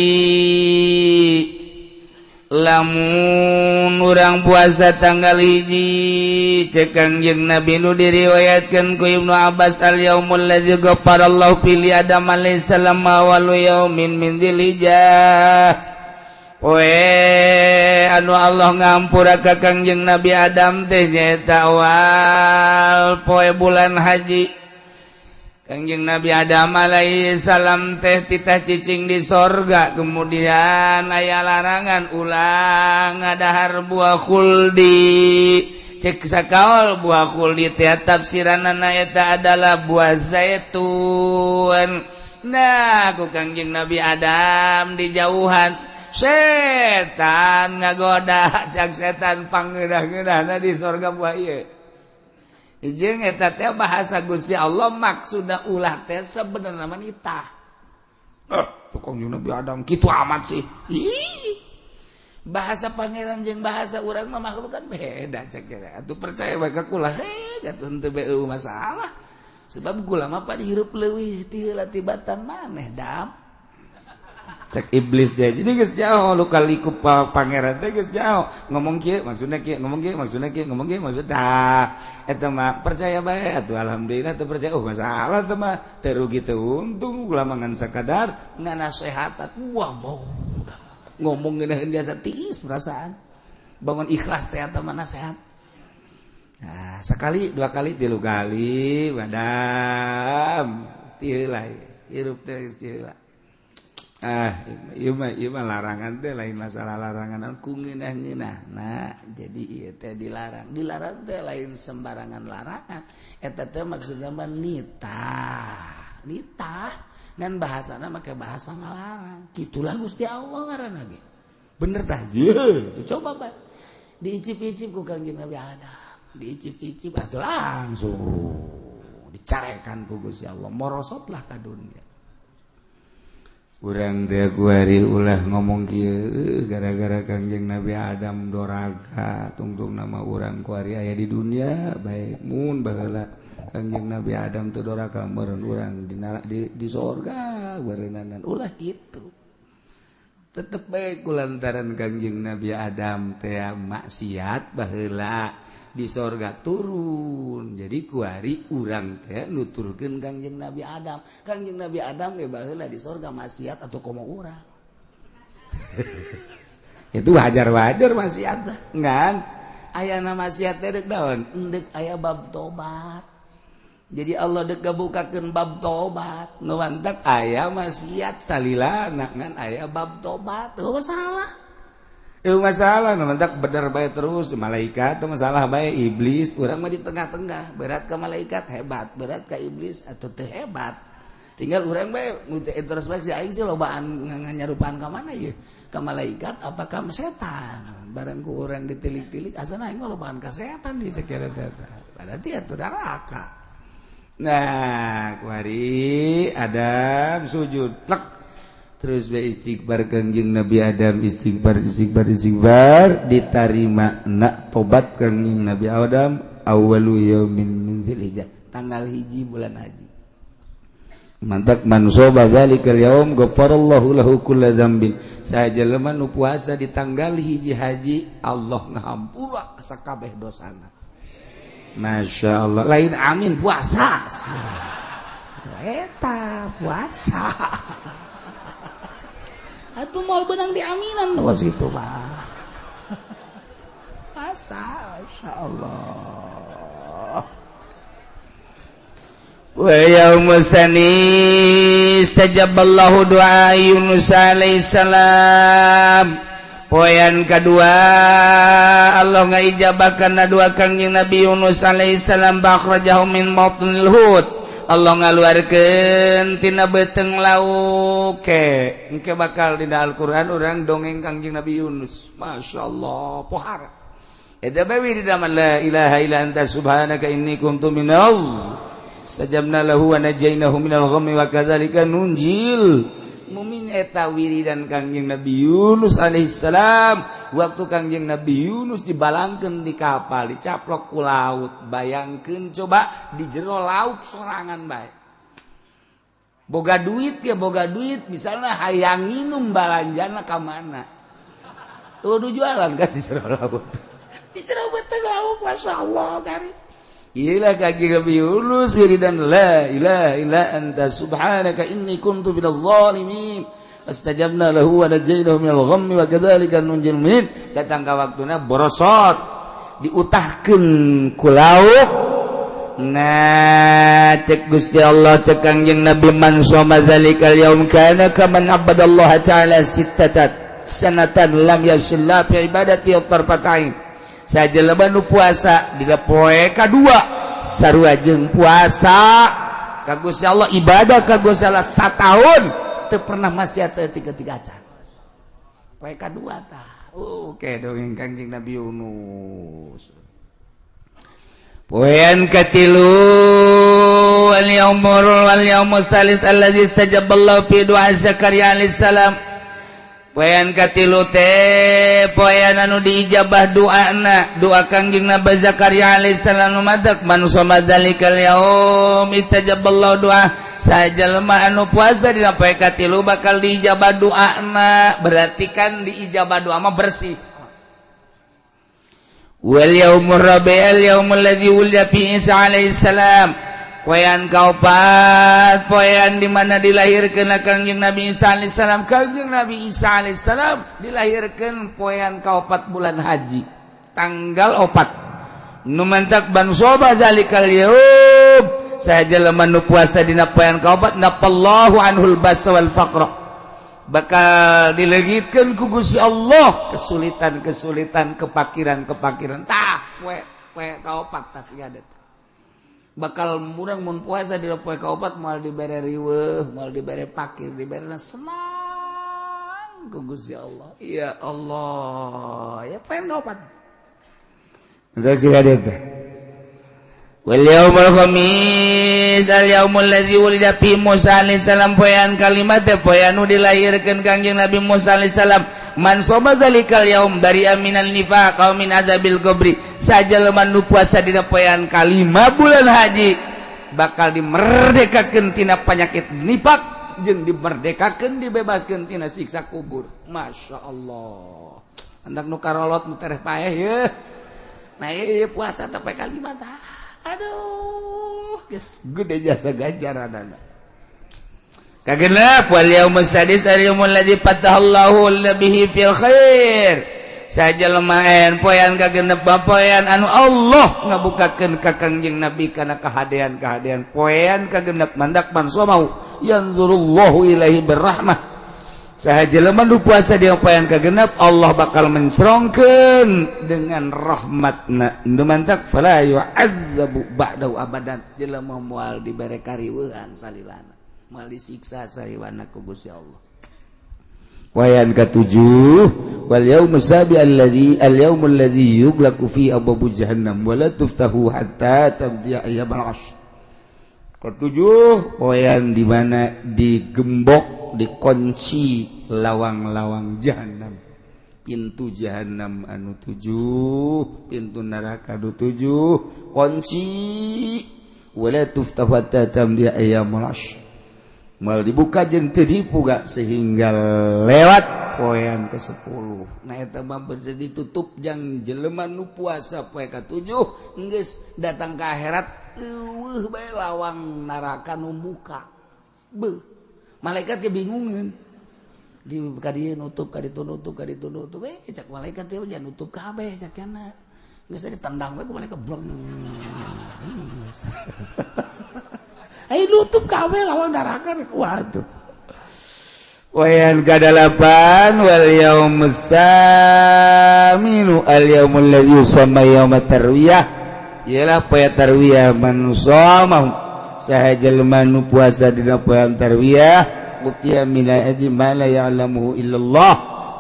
[SPEAKER 1] lamun urang puasa tanggal hiji cek Kangjeng Nabi nu diriwayatkeun ku Ibnu Abbas al yaumul ladzi ghafarallahu fi Adam alaihi salam awal yaumin min dzilhijjah poe anu Allah ngampura ka Kangjeng Nabi Adam teh nyaeta awal poe bulan haji Kangjeng Nabi Adam alaihi salam teh titah cicing di sorga kemudian aya larangan ulang ngadahar buah khuldi cek sakaol buah khuldi teh tafsiranna eta adalah buah zaitun nah ku Kangjeng Nabi Adam dijauhan setan ngagoda jak setan pangedah-ngedahna di sorga buah ieu jeung eta teh bahasa Gusti Allah maksudna ulah teh sebenarnya mah nitah Kangjeng Nabi Adam kitu amat sih bahasa pangeran jeung bahasa urang mah makhluk kan beda cek atuh percaya bae ka kula atuh teu beu masalah sebab kula mah pada hirup leuwih ti heula tibatan maneh dam cek iblis jadi geus jauh lu kali ku pangeran teh geus jauh ngomong kieu maksudna kieu ngomong kieu maksudna kieu ngomong kieu maksudna eta mah percaya bae atuh alhamdulillah teu percaya masalah teh mah teu rugi teu untung ulah mangan sakadar nganasehatan wah bau ngomong ngeunaheun biasa tiis perasaan bangun ikhlas teh eta mah nasehat nah sakali dua kali tilu kali badam ti heula hirup teh geus ti heula ieu mah larangan teh lain masalah larangan ku ngeunah-ngeunahna jadi ieu teh dilarang teh lain sembarangan larangan eta teh maksudna mah nitah ngan bahasana make bahasa ngalarang kitulah Gusti Allah ngaranna ge bener tah coba bae diicip-icip ku Kangjeng Nabi Adam diicip-icip atuh langsung dicarekan ku Gusti Allah morosotlah ka dunia urang teh kuari ulah ngomong kieu gara-gara Kangjeng Nabi Adam doraga tungtung nama urang kuari aya di dunia bae mun baheula Kangjeng Nabi Adam teu doraga meureun urang di sorga beureunanan ulah kitu tetep bae kulantaran Kangjeng Nabi Adam teh maksiat baheula di sorga turun jadi kuari urang teh nuturkeun Kangjeng Nabi Adam ge baheula di sorga maksiat atau komo urang itu wajar-wajar maksiat ngan ayana maksiat teh deuk daon endek aya bab tobat jadi Allah deuk gabukakeun bab tobat nu mantak aya maksiat salilana ngan aya bab tobat teu salah masalah mantak bener bae terus malaikat teu masalah bae iblis urang mah di tengah-tengah berat ka malaikat hebat berat ka iblis atuh teu hebat tinggal urang bae nu introspeksi aing sih lobaan nganyarupaan ka mana ieu ka malaikat apa ka setan barang ku urang ditilik-tilik asana aing mah lobaan ka setan di sakira teh berarti atuh neraka nah kuari Adam sujud plek terus istighbar Kangjeng Nabi Adam istighbar diterima nak tobat Kangjeng Nabi Adam awalu yaumin min Dzulhijjah tanggal 1 bulan haji mantak man soba zalikal yaum ghafarallahu lahu kulla dzambin sajelema nu puasa di tanggal 1 haji Allah ngahampura sakabeh dosana Masya Allah lain amin puasa eta puasa atuh moal benang diaminan was itu mah puasa masyaallah wa yaumul tsani istajaballahu du'a Yunus alaihi salam poean kedua Allah ngaijabakeun doa Kangjeng Nabi Yunus alaihi salam bakhrajahu min batnil hut Allah ngaluarkeun tina beuteung lauk engke bakal dina Al-Qur'an urang dongeng Kangjeng Nabi Yunus masyaallah pohara eta bae di dalam la ilaha illa anta subhanaka inni kuntu minaz sajabna lahu wa najainahu minal ghammi wa kadzalika nunjil mumin eta wiridan Kangjeng Nabi Yunus alaihissalam waktu Kangjeng Nabi Yunus dibalangkeun di kapal dicaplok ku laut bayangkeun coba di jero laut sorangan bae boga duit misalnya hayang nginum balanjana ka mana kudu jualan kan di jero laut di jero beuteung laut masyaallah kari ilah Kangjeng Nabi Yunus wiridan la ilaha illa anta subhanaka inni kuntu minadh dhalimin astajabna lahu wa najainahu minal ghammi wa kadzalika nunjil mu'minin datang ka waktuna borosot diutahkeun ku lauk nah cek Gusti Allah cek Kangjeng Nabi man shoma zalikal yaum kana kaman abadallaha ta'ala sittatan sanatan lam yashilla fi ibadati tarfatain sajelema nu puasa dina poe kadua sarua jeung puasa ka Gusti Allah ibadah ka Gusti Allah 1 tahun teu pernah maksiat saeutik-eutik acan poe kadua tah oke dongeng Kangjeng Nabi Yunus poean katilu wal yaumul salis allazi istajaballahu fi du'a Zakaria alaihi salam poean katilu teh poean anu diijabah doa Kangjeng Nabi Zakaria alaihi salam madak man soma dzalikal yaum istajaballahu doa sajalma anu puasa dina poe katilu bakal diijabah doana berarti kan diijabah doa mah bersih wal yaumur rabi'al yaumul ladzi wulida fi Isa alaihi salam poean kaopat poean di mana dilahirkeun Kangjeng Nabi Isa alaihi salam Kangjeng Nabi Isa alaihi salam dilahirkeun poean kaopat bulan haji tanggal 4 nu mantak ban soba zalikal yaum sajelema nu puasa dina poean kaopat nafallahu anhul basa wal faqra bakal dilegitkeun ku Gusti Allah kesulitan kepakiran tah poe kaopat tas ieu bakal murang mun puasa dina poe kaopat moal dibere riweuh moal dibere pakir dibere senang ku Gusti Allah ya Allah ya poe kaopat untuk siadet wal yaumul khamis al yaumul ladzi wulida fi Musa alaihi salam poean kalimat poean nu dilahirkeun Kangjeng Nabi Musa alaihi salam man soma zalikal yaum dari aminal nifaq qaum min azabil qabri sajalma nu puasa dina poean kalima bulan haji bakal dimerdekakeun tina penyakit nifaq jeung dimerdekakeun dibebaskeun tina siksa kubur masyaallah andak nu karolot nu tereh paeh ye nah ieu puasa teh poe kalima tah aduh geus gede jasa ganjaranana kagenep wal yaumul sadis al yaumul ladzi fatahallahu bihi fil khair sajelema en poean kagenep poean anu Allah ngabukakeun ka Kangjeng Nabi kana kahadean poean kagenep mandak man somau yanzurullahu ilaihi birrahmah sajelema nu puasa di poean kagenep Allah bakal mencerongkeun dengan rahmatna nu mantak fala yu'adzabu ba'dahu abadan jelema moal dibere kariweuhan salilana moal disiksa saliwana ku Gusti Allah poean katujuh wal yaumul sabi allazi al yaumul ladzi yughlaqu fi abwabu jahannam wa la tuftahu hatta tamdiya ayyamul ashr ketujuh poean di mana digembok dikunci lawang-lawang jahanam pintu jahanam anu 7 pintu neraka anu 7 kunci wala tuftahu hatta tamdiya ayyamul ashr mal dibuka jeung teu dibuka sehingga lewat poean ke-10 nah eta mah berarti ditutup jang jelema nu puasa poe ka-7 geus datang ka akhirat eueuh bae lawang neraka nu buka beuh malaikat ge bingungeun di ka dieu nutup ka ditu nutup cak malaikat teh jangan nutup kabeh cak kana geus ditendang we ku malaikat brong ai nutup kabeh lawang neraka waduh poean ka-8 wal yaumul saminu al yaumul ladzi yusamma yaumat tarwiyah ialah poe tarwiyah man shoma saha jelema nu puasa dina poean tarwiyah utiya min ajri ma la ya'lamuhu illallah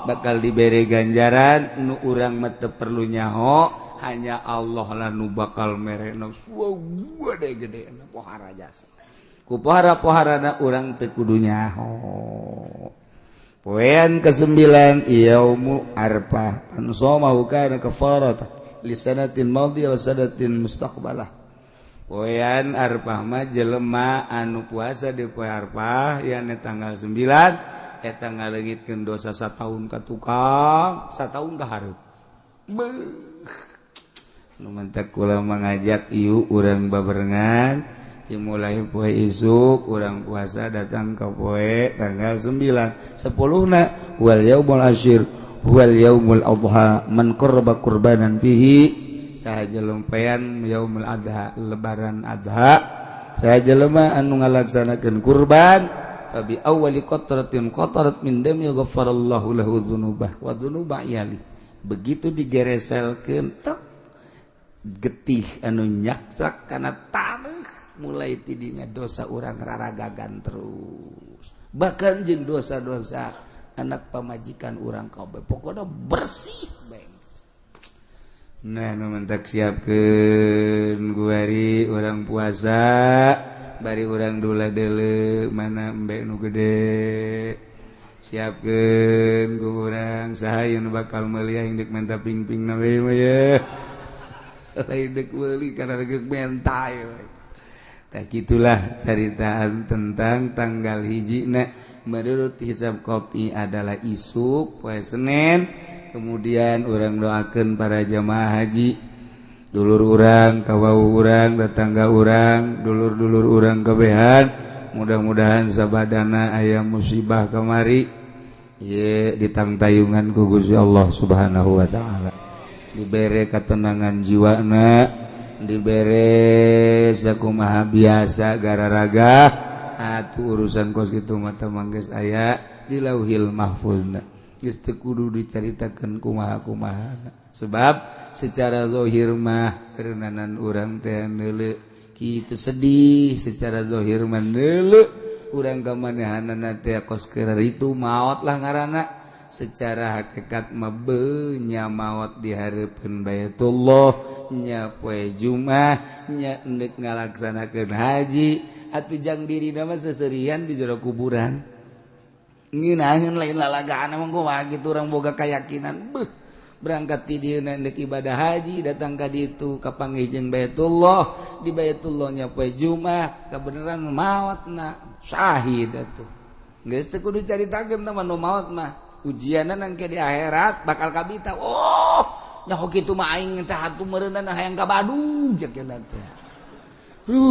[SPEAKER 1] bakal diberi ganjaran nu urang mah teu perlu nyaho hanya Allah lah nu bakal merena gede-gede pohara jasa ku pohara-poharana urang teu kudu nyaho poean ke-9 yaumu arfah an somahu kana kafaratah lisanatin madhiyah wa sanatin mustaqbalah poean arfah mah jelema anu puasa di poe arfah yana tanggal 9 eta ngaleungitkeun dosa sataun ka tukang sataun ka hareup nu mantak kula mangajak ieu urang babarengan dimulai poe isuk urang puasa datang ke poe tanggal 9 10na wal yaumul asyir wal yaumul adha man qarraba qurbanan fihi sahaja lempean yaumul adha lebaran adha sahaja lemah anu ngalaksanakeun kurban fabi awwali qatratin qatarat min dam yaghfarallahu lahu dzunubah wa dzunuba yali begitu digereselkeun tek getih anu nyaksak kana taneuh mulai tidinya dosa urang raragagan terus bahkan jeung dosa-dosa
[SPEAKER 2] anak pamajikan urang kabeh pokoknya bersih bae.
[SPEAKER 1] Nah nu mentak siapkeun guari urang puasa bari urang dula deuleu mana embe nu gede siapkeun ku urang saha nu bakal meuli aing deuk menta ping-ping na we mah ye lain deuk meuli kana deuk mentai we. Tak gitulah ceritaan tentang tanggal hijina menurut hisab qot'i adalah isuk poe Senin. Kemudian orang doakan para jamaah haji dulur orang, kawau orang, tetangga orang, dulur-dulur orang kebehan. Mudah-mudahan sabadana aya musibah kamari ye ditangtayungan ku Gusti Allah Subhanahu wa taala. Dibere ketenangan jiwana, dibere sakumaha biasa gararaga atuh urusan kos kitu mata manggeus aya di Lauhil Mahfuz. Geus teu kudu dicaritakeun kumaha-kumaha sebab secara zahir mah reunanan urang teh neuleu kitu sedih secara zahir mah neuleu urang kamanehanana teh kos keur itu maot lah ngaranna secara hakikat mah beu nya maot di hareupeun Baitullah nya poe Jumat nya endek ngalaksanakeun haji atuh jang dirina mah seserian di jero kuburan. Nginahin lain lalagaan emang gua gitu orang boga keyakinan berangkat ti dieu ndek ibadah haji datang ka ditu ka panggih Baitullah di Baitullahnya poe Jumat kebenaran maotna syahid atuh geus teu kudu caritakeun teh nu maot mah ujianna nangke di akhirat bakal kabita nya kitu mah aing teh atuh meureunna hayang ka Badung jeung teh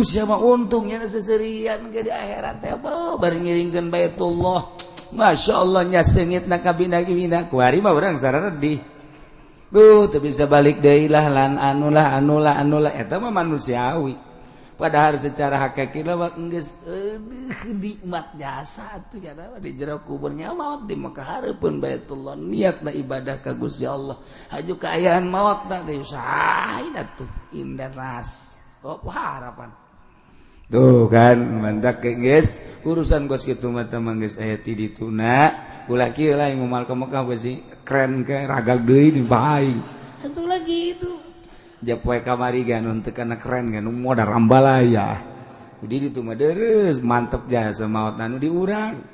[SPEAKER 1] siapa untungnya seserian ke di akhirat teh bari ngiringkeun Baitullah. Masya Allah nya sengit na kabina-kabina kuari mah urang sararedi teu bisa balik deui lah lan anu lah eta mah manusiawi padahal secara hakikatna mah geus nikmat jasa atuh nya di jero kuburnya maot di Mekah hareupeun Baitullah niatna ibadah ka Gusti Allah haju kaayaan maotna deui said atuh indah ras harapan tuh kan mantak geus urusan kos kitu mah teh manggeus aya ti dituna ulah kieu lah yang momal ka Mekah besi keren ke ragag deui di baing atuh lagi itu ja poe kamari ganon teu kana keren kan modal rambalaya jadi ditu mah deres mantep jasa maot anu di urang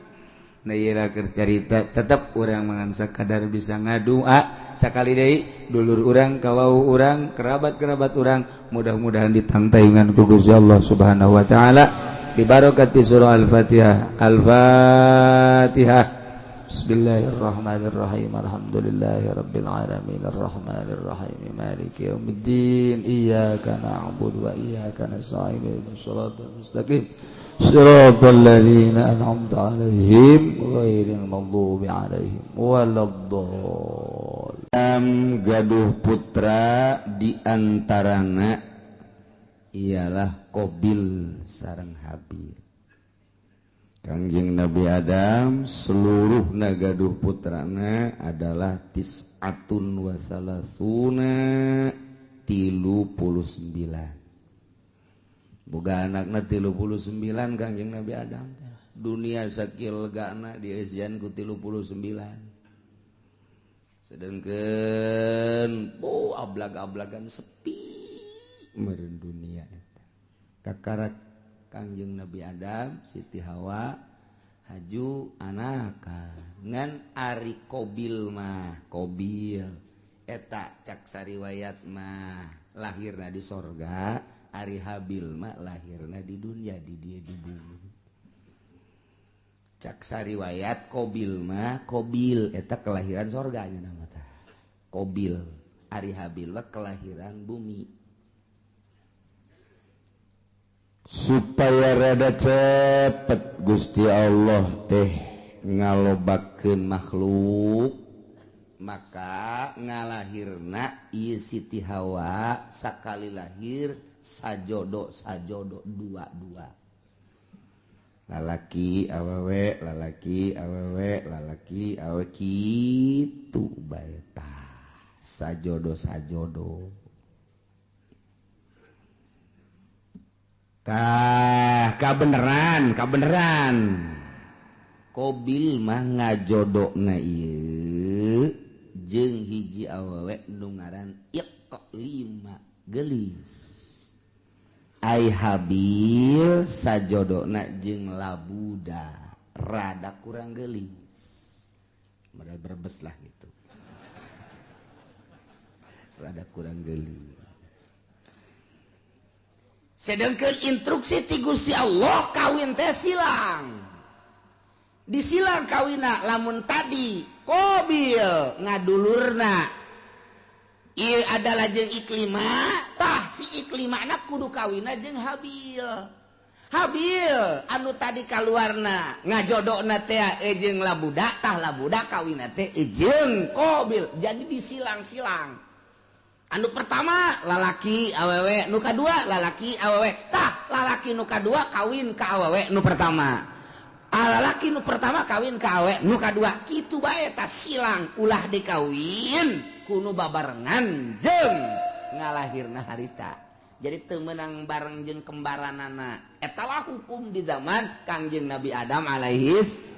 [SPEAKER 1] nah ieu keur carita tetep urang mangan sakadar bisa ngadua sakali deui dulur urang kawau urang kerabat-kerabat urang mudah-mudahan ditantayungan ku Gusti Allah Subhanahu wa taala bi barakati surah Al-Fatihah. Al-Fatihah. Bismillahirrahmanirrahim. Alhamdulillahirabbil alamin arrahmanir rahim maliki yaumiddin iyyaka na'budu wa iyyaka nasta'in ihdinas siratal mustaqim siratal ladzina an'amta 'alaihim ghairil maghdubi 'alaihim waladdallin. Gaduh putra di antarana ialah Qabil sareng Habil. Kangjeng Nabi Adam seluruh gaduh putrana adalah tis'atun wa salasuna 39. Boga anakna 39 Kangjeng Nabi Adam. Dunia sakil legana dieusian ku 39. Sedengkeun ablag-ablagan sepi meureun dunia eta. Kakarak Kangjeng Nabi Adam, Siti Hawa, haju anakan ngan ari Qabil mah Qabil eta cak sariwayat mah lahirna di sorga, ari Habil mah lahirna di dunia di dieu di bumi. Cak sariwayat Qabil mah Qabil eta kelahiran sorganya nama tah Qabil, ari Habil mah kelahiran bumi. Supaya rada cepet Gusti Allah teh ngalobakeun makhluk maka ngalahirna ieu Siti Hawa sakali lahir sajodo dua-dua lalaki awewe lalaki awewe lalaki awe kitu bae tah sajodo kabeneran
[SPEAKER 2] Qabil mah ngajodokna ieu jeung hiji awewe nu ngaran Iqlima gelis. Ai Habil sajodona jeung Labuda rada kurang gelis. Modal berbes lah gitu. Rada kurang gelis. Sedangkan instruksi ti Gusti Allah kawin teh silang. Disilang kawina lamun tadi Qabil ngadulurna ieu adalah jeung Iklimah, tah si Iklimah na kudu kawina jeung Habil. Habil anu tadi kaluarna ngajodona teh jeung Labuda, tah Labuda kawina teh jeung Qabil. Jadi disilang-silang. Anu pertama lalaki awewe, nu kadua lalaki awewe. Tah lalaki nu kadua kawin ka awewe nu pertama. Lalaki nu pertama kawin ka awewe nu kadua. Kitu bae tah silang ulah dikawin kudu babarengan jeung ngalahirna harita. Jadi teu meunang bareng jeung kembaranana. Eta lah hukum di zaman Kangjeng Nabi Adam alaihis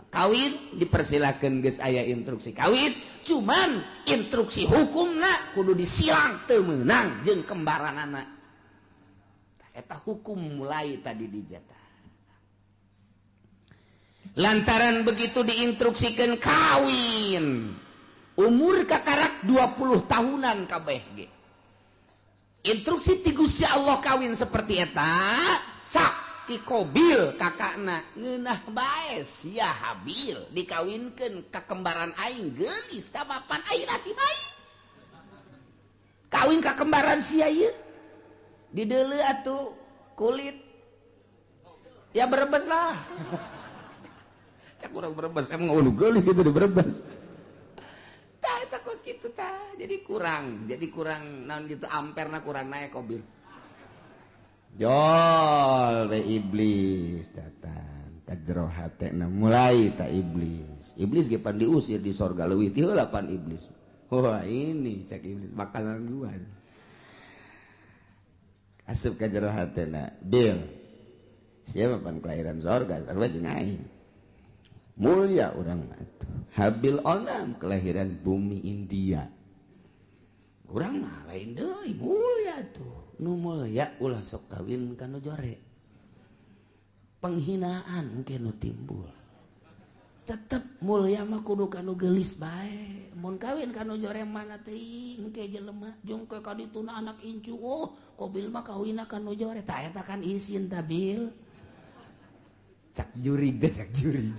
[SPEAKER 2] kawin dipersilakeun geus aya instruksi kawin, cuman instruksi hukumna kudu disilang teu meunang jeung kembaranana. Eta hukum mulai tadi dijata. Lantaran begitu diinstruksikan kawin umur kakarak 20 tahunan kabeh ge. Instruksi ti Gusti Allah kawin seperti eta sak ti Qabil kakakna ngeunah bae sia Habil dikawinkeun ka kembaran aing geulis ka mapan ayeuna si bae. Kawin ka kembaran sia ieu dideuleu atuh kulit ya berebes lah. Cak urang berebes emang ulu geulis gitu di berebes. Tah eta kos kitu tah. Jadi kurang naon gitu amperna kurang naik Qabil. Jol we iblis datang ka jero hatena mulai ta iblis. Iblis ge pan diusir di sorga leuwih ti heula pan iblis. Wah ini cak iblis bakalan gua. Asup ka jero hatena, Bil. Siapa pan kelahiran sorga sarua jeung aing. Mulia orang atuh. Habil onam kelahiran bumi India. Urang mah lain deui mulia tuh. Nu mulia ulah sok kawin kanu jore. Penghinaan mungkin nu timbul. Tetep mulia mah kudu kanu geulis bae. Mun kawin kanu jore mana teuing engke jelema jeung ke kadituna anak incu. Oh, Qabil mah kawinna kanu jore. Tah eta kan isin tah Bil. Cak juri deh, cak juri.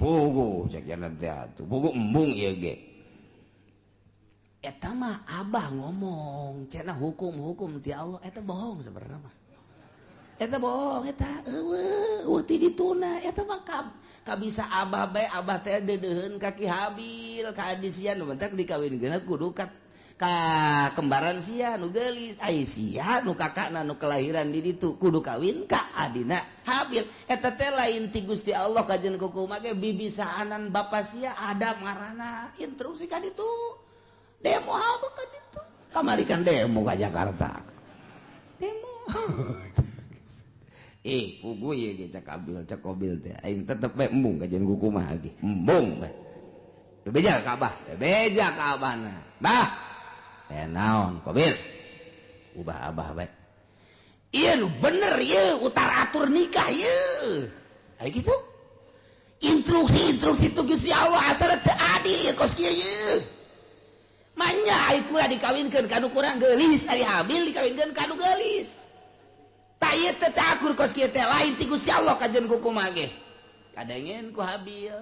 [SPEAKER 2] Pugu cek jalan teatu pugu embung ieu ge. Eta mah abah ngomong cenah hukum-hukum ti Allah eta bohong sebenarnya mah. Eta bohong eta eueuh ti dituna eta mah kabisa abah bae abah teh deudeuheun ka Ki Habil ka adisian nu mentek dikawinkeun kudu ka kembaran sia nu geulis ai sia nu kakakna nu kelahiran di ditu kudu kawin ka adina Habil. Eta teh lain ti Gusti Allah kajeun kumaha ge bibisaanan bapa sia Adam ngaranna instruksi ka ditu demo apa ka ditu kamarikan demo ka Jakarta demo. Pugu ieu ge cak Qabil teh aing tetep bae embung kajeun kumaha ge embung bae beja ka abahna bah naon Qabil ubah abah bae iya nu bener ieu utar atur nikah ieu aya kitu instruksi tu Gusti Allah asal teu adil ieu kos kieu ieu manya ai kula dikawinkeun kanu kurang geulis ari Habil dikawinkeun kanu geulis tah ieu teh akur kos kieu teh lain ti Gusti Allah kajeun kumaha ge kadengeun ku Habil.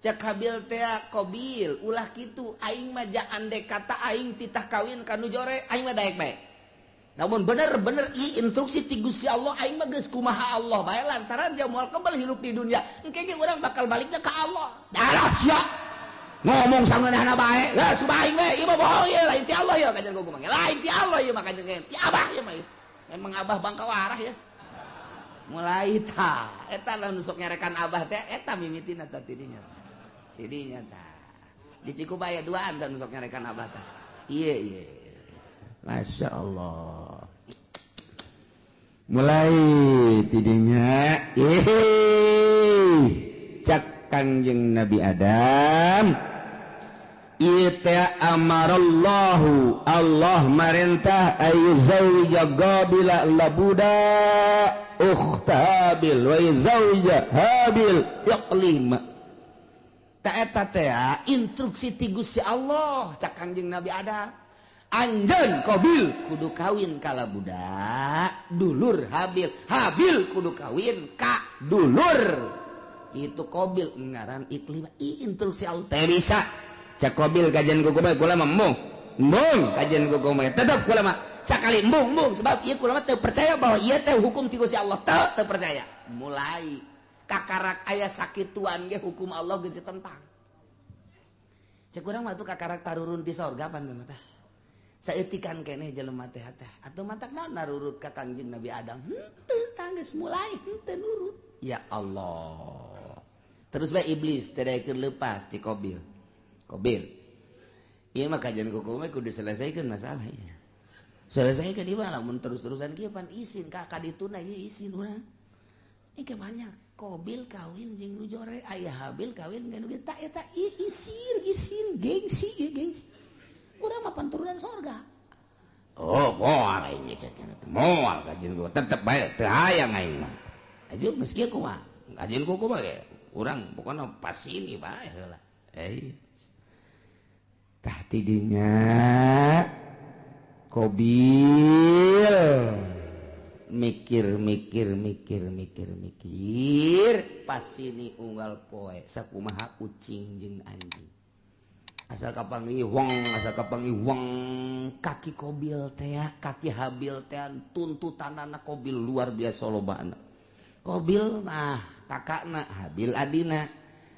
[SPEAKER 2] Cak Habil teh Qabil ulah kitu aing mah andai kata aing titah kawin kanu jore aing mah daek bae. Namun bener-bener instruksi ti Gusti Allah aing mah geus kumaha Allah bae lantaran dia moal kembali hidup di dunia. Engke ge urang bakal baliknya ka Allah. Dalah sia. Ngomong sangeunahna bae. Geus bae we ieu mah bohong ieu lain ti Allah ya kajen kumaha. Lain ti Allah ieu mah kajen ti Abah ieu mah. Emang Abah bangka warah ya. Mulai tah eta lamun sok nyarekan Abah teh eta mimitina teh tidinya. Tidinya tah di Cikubaya duaan dan sok nyarekan abah tah iya Masya Allah
[SPEAKER 1] mulai tidinya cak Kangjeng Nabi Adam ita amarallahu Allah marintah ayuzawija qabila labuda ukhtabil wa yuzawija habil iqlima ta eta teh instruksi ti Gusti Allah cak Kangjeng Nabi Adam anjeun Qabil kudu kawin kala budak dulur Habil Habil kudu kawin ka dulur itu Qabil ngaran iqlima instruksi Allah teh bisa cak Qabil kajian kukumaha kula mah mung kajian kukumaha tetep kula mah sakali mung sebab ieu kula mah teu percaya bahwa ieu teh hukum ti Gusti Allah teu percaya mulai kakarak aya sakituan ge hukum Allah geus ditentang cek urang mah tuh kakarak tarurun ti sorga pan teh saeutikan keneh jelema teh atuh matak naon narurut ka Kangjeng Nabi Adam henteu tanggeus mulai henteu nurut ya Allah terus bae iblis teh daekeun leupas ti Qabil iya mah kajian kukumaha kudu selesaikan masalahnya selesaikan ieu mah lamun terus-terusan kieu pan isin kakak dituna ieu isin urang ini banyak Qabil kawin jeung nu jore aya Habil kawin jeung nu tak eta isin gengsi ieu gengsi urang mah panturunan sorga oh moal aing cenah moal kajian gua tetep bae teu hayang aing mah aju geus kieu kumaha kajian kukumaha ge urang pokona pas ini bae heula tah tidinya Qabil mikir pas ini unggal poe sakumaha kucing jeung anjing asal kapangi wong kaki Qabil teh kaki Habil teh tuntutanana Qabil luar biasa lobana Qabil mah kakakna Habil adina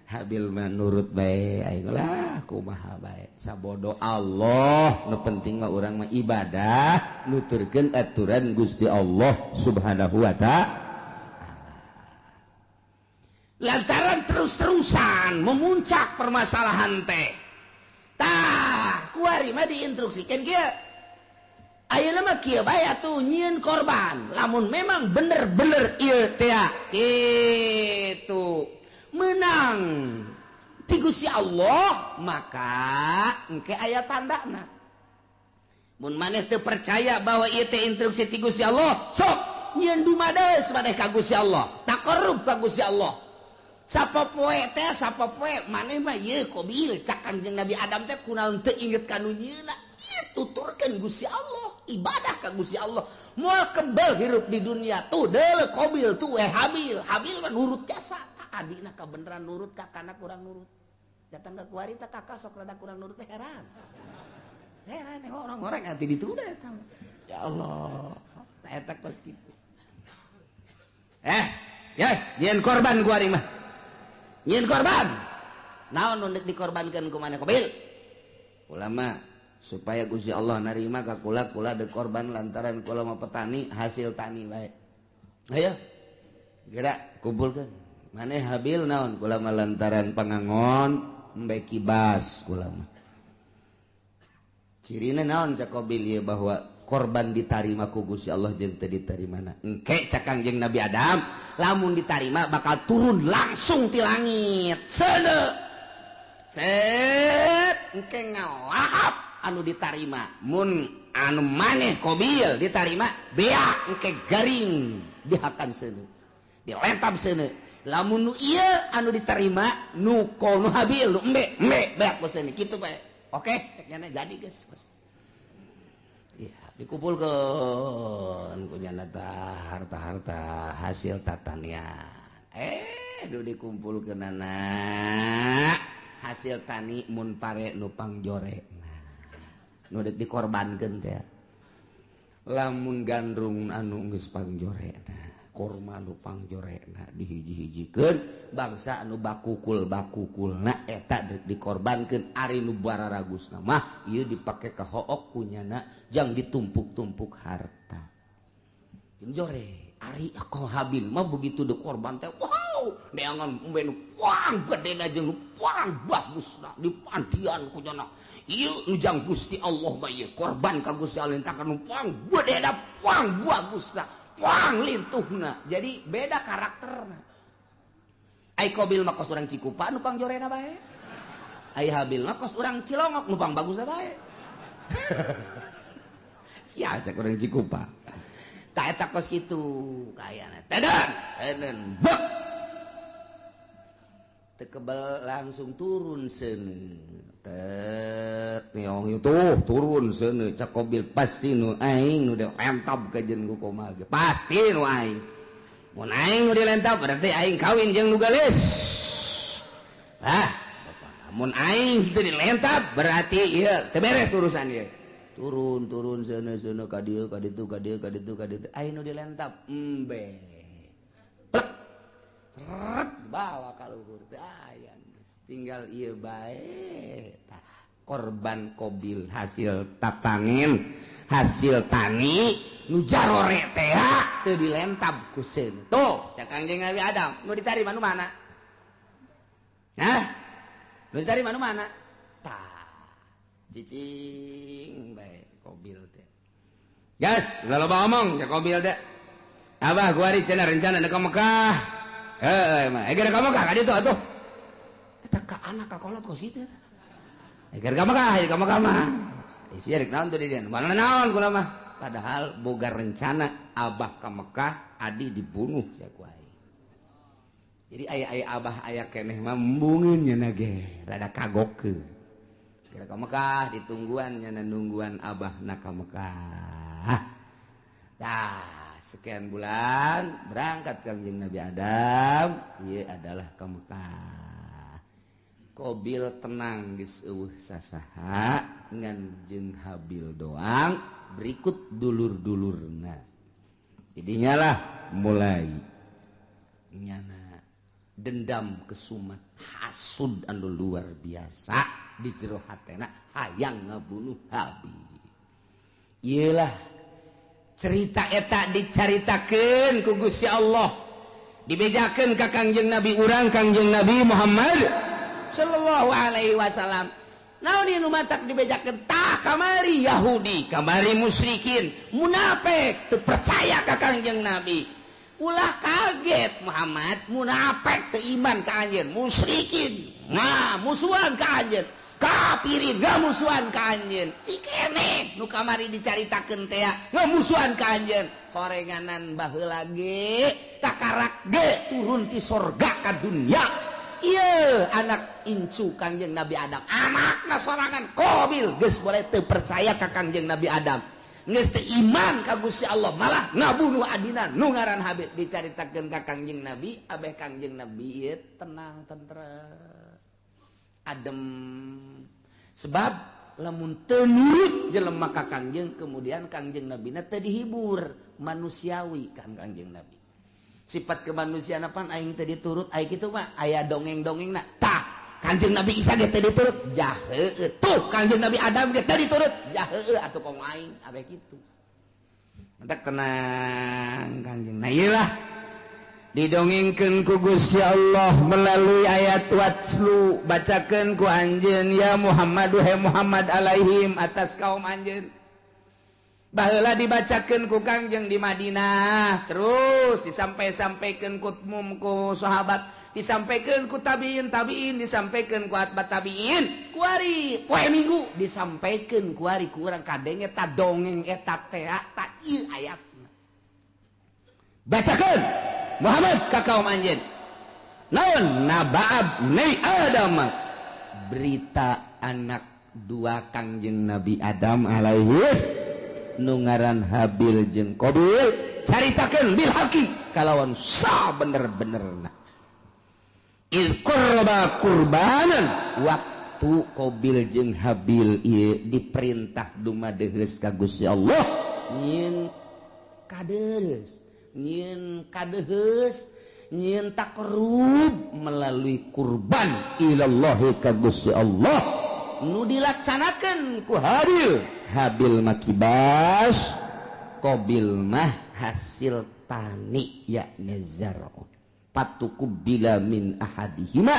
[SPEAKER 1] Habil mah nurut bae aing lah kumaha bae sabodo Allah nu penting mah urang mah ibadah nuturkeun aturan Gusti Allah Subhanahu wa ta'ala lantaran terus-terusan memuncak permasalahan teh tah kuari mah diinstruksikeun kieu ayeuna mah kieu bae atuh nyieun korban lamun memang bener-bener ieu teh kitu menang ti Gusti Allah maka engke aya tandana mun maneh teu percaya bahwa ieu teh instruksi ti Gusti Allah sok nyieun dumades maneh ka Gusti Allah taqarrub ka Gusti Allah sapopoe maneh mah ieu Qabil cak Kangjeng Nabi Adam teh kunaon teu inget ka nu nyieunna ieu tuturkeun Gusti Allah ibadah ka Gusti Allah moal kebal hirup di dunia tuh deuleu Qabil tuh Habil mah nurut jasa adina kabeneran nurut kakana kurang nurut datang ke kuari tak kakak sok rada kurang nurut heran orang-orang nanti ditunda eta ya Allah eta kos kitu nyieun korban kuari mah nyieun korban naon nu dikorbankeun ku maneh Qabil ulama supaya Gusti Allah narima ka kula de korban lantaran kula mah petani hasil tani bae ayo geura kumpulkeun maneh Habil naon kula mah lantaran pangangon embe kibas kula mah cirina naon cak Qabil ieu bahwa korban ditarima ku Gusti Allah jeung teu ditarimana engke cak Kangjeng Nabi Adam lamun ditarima bakal turun langsung ti langit seuneu set engke ngalahap anu ditarima mun anu maneh Qabil ditarima beak engke garing dihakan seuneu diletab seuneu lamun nu ieu anu ditarima nu kono Habil nu embe beak bos ini kitu bae oke cek nyana jadi geus iya dikumpulkeun ku nyana harta-harta hasil tatanian nu dikumpulkeunana hasil tani mun pare nu pangjorena nu dikorbankeun teh lamun gandrung anu geus pangjorena korma nu pangjorena dihiji-hijikeun bangsa anu bakukulna eta dikorbankeun ari nu bararagusna mah ieu dipake ka hook kunyana jang ditumpuk-tumpuk harta jore ari ako Habil mah begitu dikorban teh wow neangan umbe nu puang gedena jeung nu puang bagusna dipantian kunyana ieu nu jang Gusti Allah mah ieu korban ka Gusti Allah entah nu puang gedena puang bagusna
[SPEAKER 2] wang lintuhna jadi beda karakterna. Ai Qabil mah kos urang Cikupa nupang jorena bae. Ai Habil mah kos urang Cilongok nupang bagus bae. Sia cek urang Cikupa. Tak eta kos kitu kayana. Teden bek. Teu kebal langsung turun seuneu. Tet nyong itu turun seuneu cak Qabil pasti nu aing nu dilentab ka jeung ku komaha ge. Pasti nu aing. Mun aing nu dilentab berarti aing kawin jeung nu gelis. Mun aing kitu dilentab berarti ieu teu beres urusan ieu. Turun seuneu ka dieu ka ditu aing nu dilentab embe plek seret bawa ka luhur teh aya tinggal ieu bae tah korban Qabil hasil tatangin hasil tani nu jarore teh teu dilentab ku seun tuh cak Kangjeng Nabi Adam nu ditarima nu mana nu ditarima nu mana tah cicing bae Qabil teh. Gas, ulah loba omong ya Qabil teh. Abah kuari cenah rencana ka Mekah. Mah, eger ka Mekah ka ditu atuh. Eta ka anak ka kolot kos kitu eta. Eger ka Mekah mah. Isi rek naon tuh di dieu. Mana naon kula mah. Padahal boga rencana abah ka Mekah adi dibunuh sia ku aing. Jadi aya abah aya keneh mah embungeun nya ge, rada kagokeun. Kira ka Mekah ditungguan nyana nungguan abah na ka Mekah. Dah sekian bulan berangkat Kangjeng Nabi Adam, ieu adalah ka Mekah. Qabil tenang geus eueuh sasaha ngan jeung Habil doang, berikut dulur-dulurna. Jadinya lah mulai nyana dendam kesumat hasud anu luar biasa di jero hatena hayang ngabunuh Habil. Iyalah cerita eta dicaritakeun ku Gusti Allah, dibejakeun ka Kangjeng Nabi urang Kangjeng Nabi Muhammad sallallahu alaihi wasallam. Naon ieu nu matak dibejakeun tah kamari Yahudi, kamari musyrikin, munafik teu percaya ka Kangjeng Nabi. Ulah kaget Muhammad, munafik teu iman ka anjeun, musyrikin musuhan ka anjeun, kafirin ngamusuhan ka anjeun. Cikene nu kamari dicaritakeun teh ngamusuhan ka anjeun. Horenganan baheula ge takarak ge turun ti sorga ka dunya. Ieu anak incu Kangjeng Nabi Adam, anakna sorangan Qabil geus boleh teu percaya ka Kangjeng Nabi Adam. Geus teu iman ka Gusti Allah, malah ngabunuh adina nu ngaran Habil. Dicaritakeun ka Kangjeng Nabi, abeh Kangjeng Nabi ieu tenang tentrem adem. Sebab lamun teu nurut jelema ka Kangjeng, kemudian Kangjeng Nabina teu dihibur, manusiawi kan Kangjeng Nabi. Sifat kemanusiaan apaan aing teu diturut, aya kitu mah aya dongeng-dongengna. Tah, Kangjeng Nabi Isa ge teu diturut, jah heueuh. Tuh Kangjeng Nabi Adam ge teu diturut, jah heueuh atuh komo aing abeh kitu. Mantap tenang Kangjeng. Nah iyalah didongengkeun ku Gusti Allah melalui ayat watslu, bacakeun ku anjeun ya Muhammad, he Muhammad alaihim atas kaum anjeun. Baheula dibacakeun ku Kangjeng di Madinah, terus disampai-sampaikeun ku umum ku sahabat, disampaikeun ku tabiin, disampaikeun ku atbat tabiin, ku ari poe Minggu disampaikeun ku ari ku urang kadenge ta dongeng eta teh ta ieu ayatna. Bacakeun Muhammad ka kaum anjeun. Naon naba'ab ni Adam, berita anak dua Kangjeng Nabi Adam alaihis nu ngaran Habil jeung Qabil, caritakeun bil haqi kalawan sa bener-benerna. Il qurba qurbanan, waktu Qabil jeung Habil ieu diperintah dumadeheus ka Gusti Allah nyieun kadeus, nyieun kadeheus, nyieun takrub melalui kurban ilallahi ka Gusti Allah nu dilaksanakeun ku Habil. Habil makibas, Qabil mah hasil tani yakni zar'u. Patukubila min ahadihima,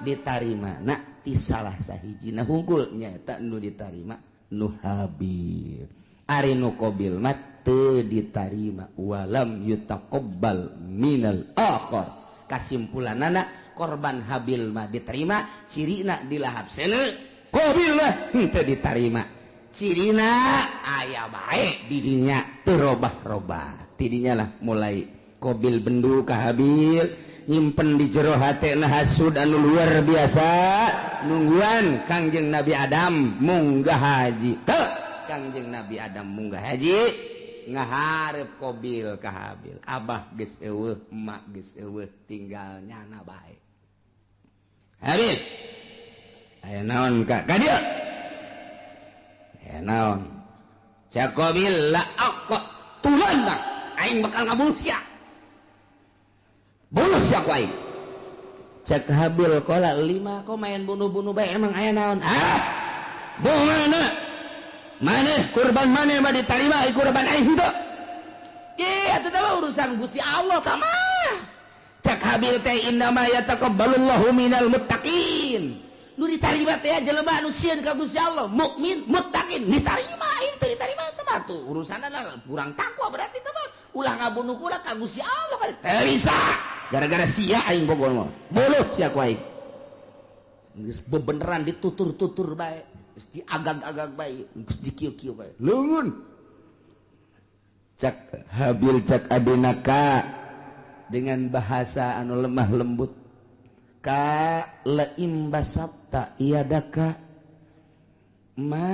[SPEAKER 2] ditarimana ti salah sahijina hungkul nyata nu ditarima nu Habil. Ari nu Qabil mah teu ditarima walam yutaqabbal minal akhar. Kasimpulanana korban Habil mah diterima, cirina dilahap seuneu, Qabil mah henteu ditarima. Cirina aya bae di dinya teu robah-robah. Tidinya lah mulai Qabil bendu ka Habil, nyimpen di jero hatena hasud anu luar biasa, nungguan Kangjeng Nabi Adam munggah haji. Teu Kangjeng Nabi Adam munggah haji, ngaharep Qabil ka Habil. Abah geus eueuh, emak geus eueuh, tinggal nyana bae. Habil, aya naon ka dieu? Aya naon? Cak Qabil la aqqa tulan bang, aing bakal ngabunuh sia. Bunuh sia ku aing. Cak Habil qala 5 kok main bunuh-bunuh bae emang aya naon? Bagaimana? Mana kurban mana yang diterima kurban aing henteu. Atuh teh urusan Gusti Allah tah mah. Cak Habil teh innama yataqabbalullahu minal muttaqin. Nu ditarima teh jelema anu sieun ka Gusti Allah, mukmin, muttaqin, ditarima aing teh ditarima teh mah tuh urusanna kurang takwa berarti teh mah. Ulah ngabunuh kula ka Gusti Allah kan teu bisa. Gara-gara sia aing bogol mah. Boluh sia ku aing. Geus bebeneran ditutur-tutur bae. Mesti agak-agak baik, mesti kieu-kieu baik. Leungeun. Cak Habil cak adenaka dengan bahasa anu lemah lembut. Ka laim basatta iyadaka ma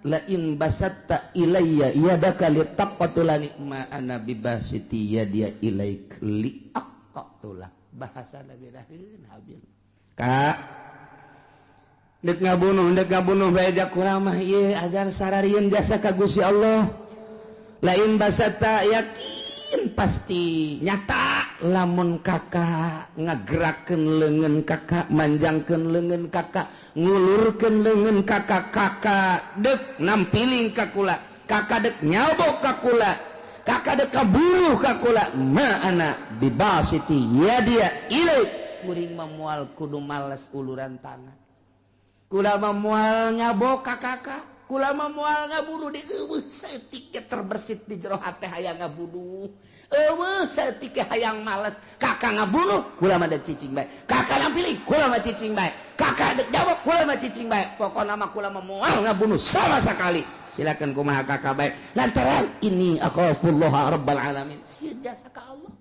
[SPEAKER 2] laim basatta ilayya iyadaka litaqatulani ma ana bibasiti yadiya ilaik li aqatula. Bahasa lagi daheun Habil. Ka dek ngabunuh bae jak kurang mah ieu ajar sararieun jasa ka Gusti Allah. Lain basata yakin pasti nyata lamun kakak ngagerakeun leungeun kakak, manjangkeun leungeun kakak, ngulurkeun leungeun kakak dek nampiling ka kula, kakak dek nyabok ka kula, kakak dek kabunuh ka kula, ma ana bibasiti yadia ilaik. Kuring memual kudu males uluran tangan. Kula memual nyabok ka kakak, kula memual ngabunuh di eueuh saeutik terbersit di jero hate hayang ngabunuh. Eueuh saeutik hayang males kakak ngabunuh, kula mah dek cicing bae. Kakak nampilih, kula mah cicing bae. Kakak dek jawab, kula mah cicing bae. Pokona mah kula memual ngabunuh sama sekali. Silakan kumaha kakak bae. Lantaran ini akhafullah rabbal alamin. Sieun jasa ka Allah.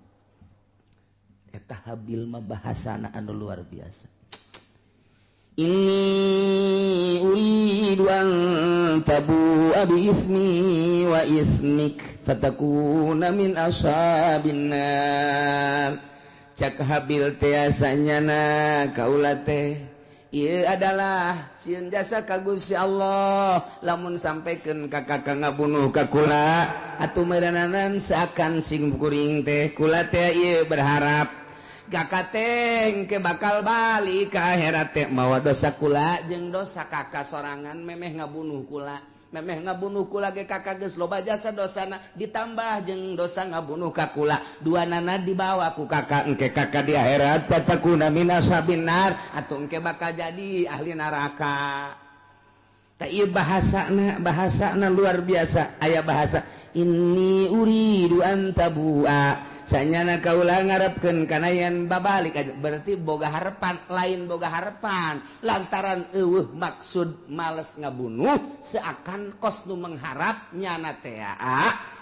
[SPEAKER 2] Eta Habil mah bahasana anu luar biasa. Inni uridu an tabu'a bi ismi wa ismik fatakuna min ashabin nar. Cak Habil teh asanyana kaula teh ieu adalah sieun jasa ka Gusti Allah lamun sampekeun ka kakak ngabunuh ka kula atuh meureunanan seakan sing kuring teh kula teh ieu berharap kakak teh ke bakal balik ke akhirat teh mawa dosa kula jeung dosa kakak sorangan memeh ngabunuh kula. Memeh ngabunuh kula ge kakak geus loba jasa dosana ditambah jeung dosa ngabunuh ka kula. Duanana dibawa ku kakak engke kakak di akhirat fatakuna min ashabin nar atuh engke bakal jadi ahli neraka. Tah ieu bahasana luar biasa. Aya bahasa inni uridu an tabu'a sanyana kaula ngarepkeun kana yen babalik berarti boga harapan lain boga harapan lantaran eueuh maksud males ngabunuh seakan kos nu mengharap nyana teh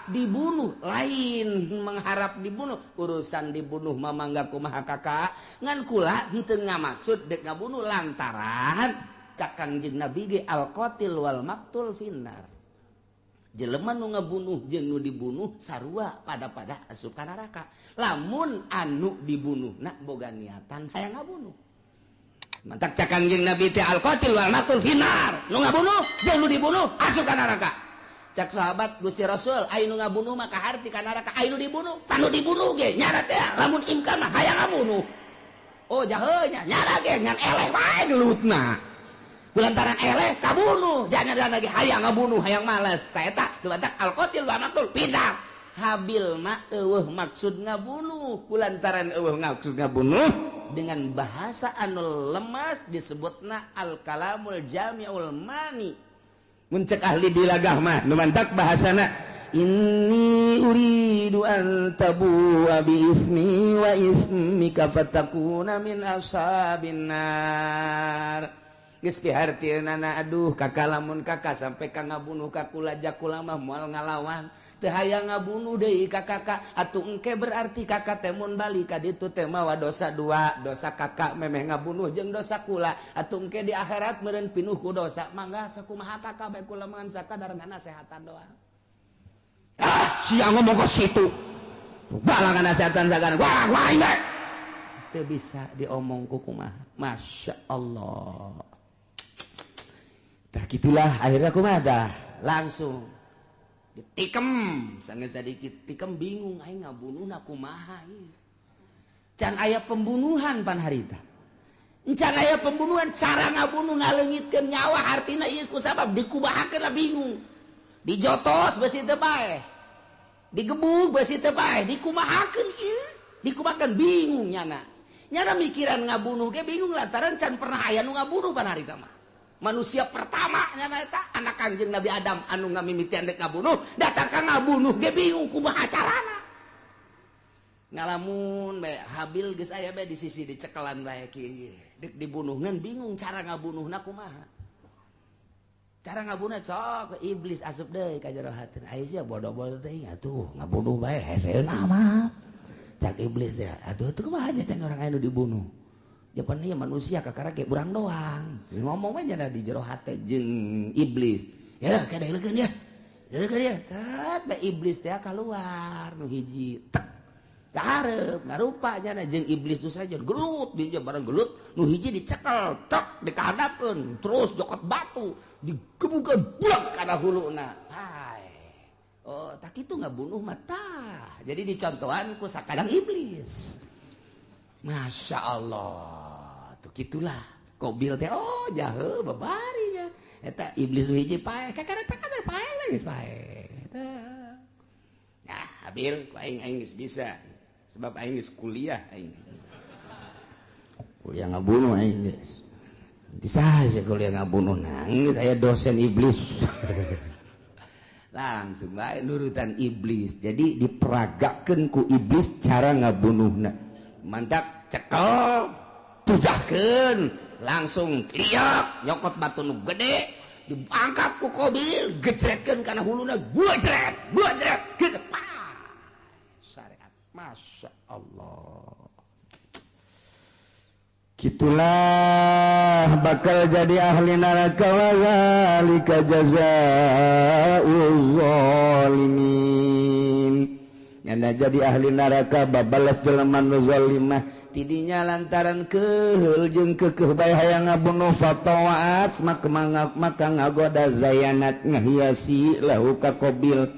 [SPEAKER 2] dibunuh lain mengharap dibunuh urusan dibunuh mah mangga kumaha kakak ngan kula henteu ngamaksud dek ngabunuh lantaran Kangjeng Nabi ge al-qatil wal maqtul finnar. Jelema nu ngabunuh jeung nu dibunuh sarua pada asup ka neraka. Lamun anu dibunuhna boga niatan hayang ngabunuh. Mantak cak Kangjeng Nabi teh al-qatil wal maqtul finnar. Nu ngabunuh jeung nu dibunuh asup ka neraka. Cak sahabat Gusti Rasul aya nu ngabunuh mah kaharti ka neraka, aya nu dibunuh, panu dibunuh ge nyana teh lamun imkan mah hayang ngabunuh. Oh jaheunya nyana ge ngan eleh bae gelutna. Kulantaran eleh kabunuh jangan lagi hayang ngabunuh hayang males ta eta dumadak al-qatil wa maqtul pindah. Habil mah eueuh maksud ngabunuh kulantaran eueuh maksud ngabunuh dengan bahasa anu lemas disebutna al-kalamul jami'ul mani. Mun cek ahli dilagah mah dumadak bahasana inni uridu an tabu bi ismi wa ismika fatakuna min ashabin nar. Geus pihartieunana aduh kakak lamun kakak sampai ka ngabunuh ka kula jakula mah moal ngalawan teu hayang ngabunuh deui ka kakak atuh engke berarti kakak teh mun bali ka ditu teh mawa dosa dua, dosa kakak memeh ngabunuh jeung dosa kula atuh engke di akhirat meureun pinuh ku dosa mangga sakumaha kakak bae kula mangan sakadarna nasehatan doang. Sia ngomong ke situ balang nasehatan sakana wah ini teu bisa diomong ku kumaha. Masya Allah. Tah gitulah akhirnya kumaha dah langsung ditikem sangat sedikit tikem bingung aing ngabunuhna kumaha ieu can aya pembunuhan pan harita can aya pembunuhan cara ngabunuh ngaleungitkeun nyawa artina ieu kusabab dikumahakeun lah bingung dijotos besi teu bae digebug besi teu bae dikumahakeun ieu dikumahakeun bingung nyana mikiran ngabunuh ge bingung lantaran can pernah aya nu ngabunuh pan harita mah manusia pertama nyana eta anak Kanjeng Nabi Adam anu ngamimitian dek ngabunuh datang ka ngabunuh ge bingung kumaha carana ngalamun bae Habil geus aya bae di sisi dicekelan bae kieu dek dibunuhkeun bingung cara ngabunuhna kumaha cara ngabunuhna sok iblis asup deui ka jero hateun aya sia bodoh-bodoh teh atuh ngabunuh bae heseueun amat cak iblis teh atuh teu kumaha nya can urang anu dibunuh Japan ieu manusia kakara kayak urang doang. Ngomong we nya di jero hate jeung iblis. Ya kada deulekeun ya. Deulekeun ya. Cat bae iblis teh kaluar nu hiji tek. Kahareup ngarupa nya jeung iblis tu saja gelut di bareng gelut nu hiji dicekel tek dikahadapkeun terus jokot batu digebukeun blak kana huluna. Hai. Oh, tak kitu ngabunuh mata. Jadi dicontohan ku sakadang iblis. Masya Allah tuh gitulah Qabil teh oh jahe babarinya eta iblis nu hiji pae kakara pae geus pae nah Habil ku aing geus bisa sebab aing geus kuliah ngabunuh aing geus disaha sih kuliah ngabunuh nangis aya dosen iblis langsung bae nurutan iblis jadi diperagakeun ku iblis cara ngabunuhna mantak cekel tujahkeun langsung liak nyokot batu nu gede diangkat ku Qabil gejretkeun kana huluna gujret gitu syariat Masya Allah gitulah bakal jadi ahli neraka wa zalika jazaa'ul zalimin nyana jadi ahli neraka babalas jelema nu zalimah tidinya lantaran keheul jeung keukeuh bae hayang ngabunuh fatawaat maka ngagoda zayanat ngahiasi lahu ka Qabil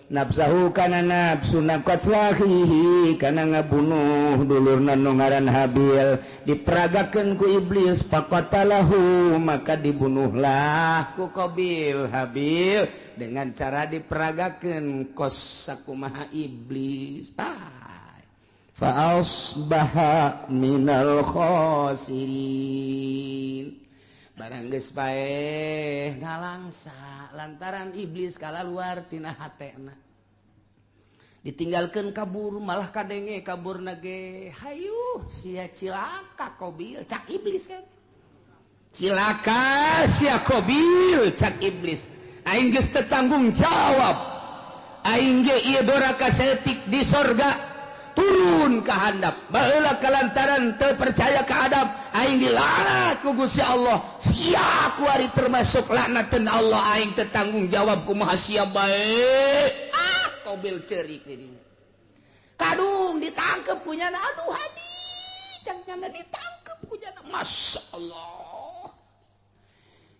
[SPEAKER 2] nafsahu kana nafsu naqatlahi kana ngabunuh dulurna nu ngaran Habil diperagakeun ku iblis faqatalahu maka dibunuhlah ku Qabil Habil dengan cara diperagakeun kos sakumaha iblis fa asbaha minal khasirin barang geus paeh ngalangsa lantaran iblis kalaluar tina hatena ditinggalkeun kabur malah kadenge kaburna ge hayu sia cilaka Qabil cak iblis kan cilaka sia Qabil cak iblis aing geus teu tanggung jawab aing ge ieu doraka setik di sorga turun ke handap baheula kalantaran teu percaya ke adab aing dilaknat ku Gusti Allah sia ku ari termasuk laknateun Allah aing teu tanggung jawab kumaha sia bae Qabil ceurik di dinya kadung ditangkep ku nyana aduh hadi can nyana ditangkep ku nyana masyaallah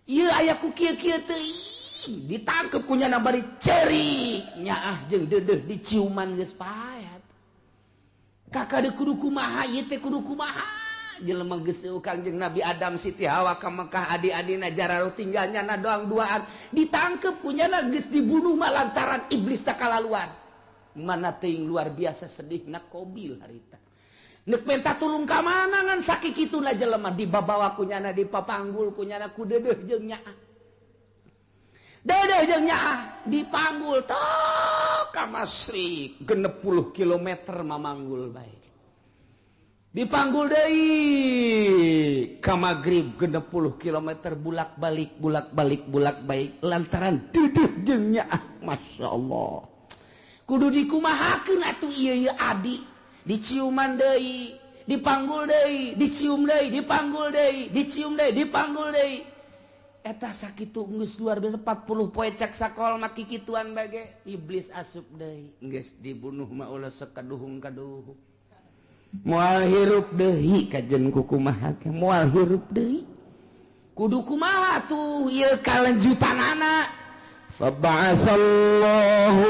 [SPEAKER 2] ieu aya ku kieu-kieu teuing ditangkep ku nyana bari ceurik nyaah jeung deudeuh diciuman geus pae kakak de kudu kumaha ieu teh kudu kumaha jelema geus Kanjeng Nabi Adam Siti Hawa ka Mekah adi-adina jararo tinggalnya na doang duaan ditangkep kunyana geus dibunuh mah lantaran iblis tak kalaluan mana teuing luar biasa sedihna Qabil harita neuk minta tulung ka mana ngan sakikituna jelema dibabawa kunyana dipapanggul kunyana ku deudeuh jeung nyaah dipanggul toh
[SPEAKER 1] Kamasri 60 km mamanggul baik dipanggul deui ka magrib 60 km bulak-balik bulak-balik lantaran deudeuh jeung nyaah masyaallah kudu dikumahakeun atuh ieu adi diciuman deui dipanggul deui dicium deui dipanggul deui dicium deui dipanggul deui eta sakitu geus luar biasa 40 poe cak sakol maki kituan bage iblis asup deui geus dibunuh mah ulah sakaduhung-kaduhung moal hirup deui kajen kukumaha ke moal hirup deui kudu kumaha tuh ieu kalanjutanana fa ba'asallahu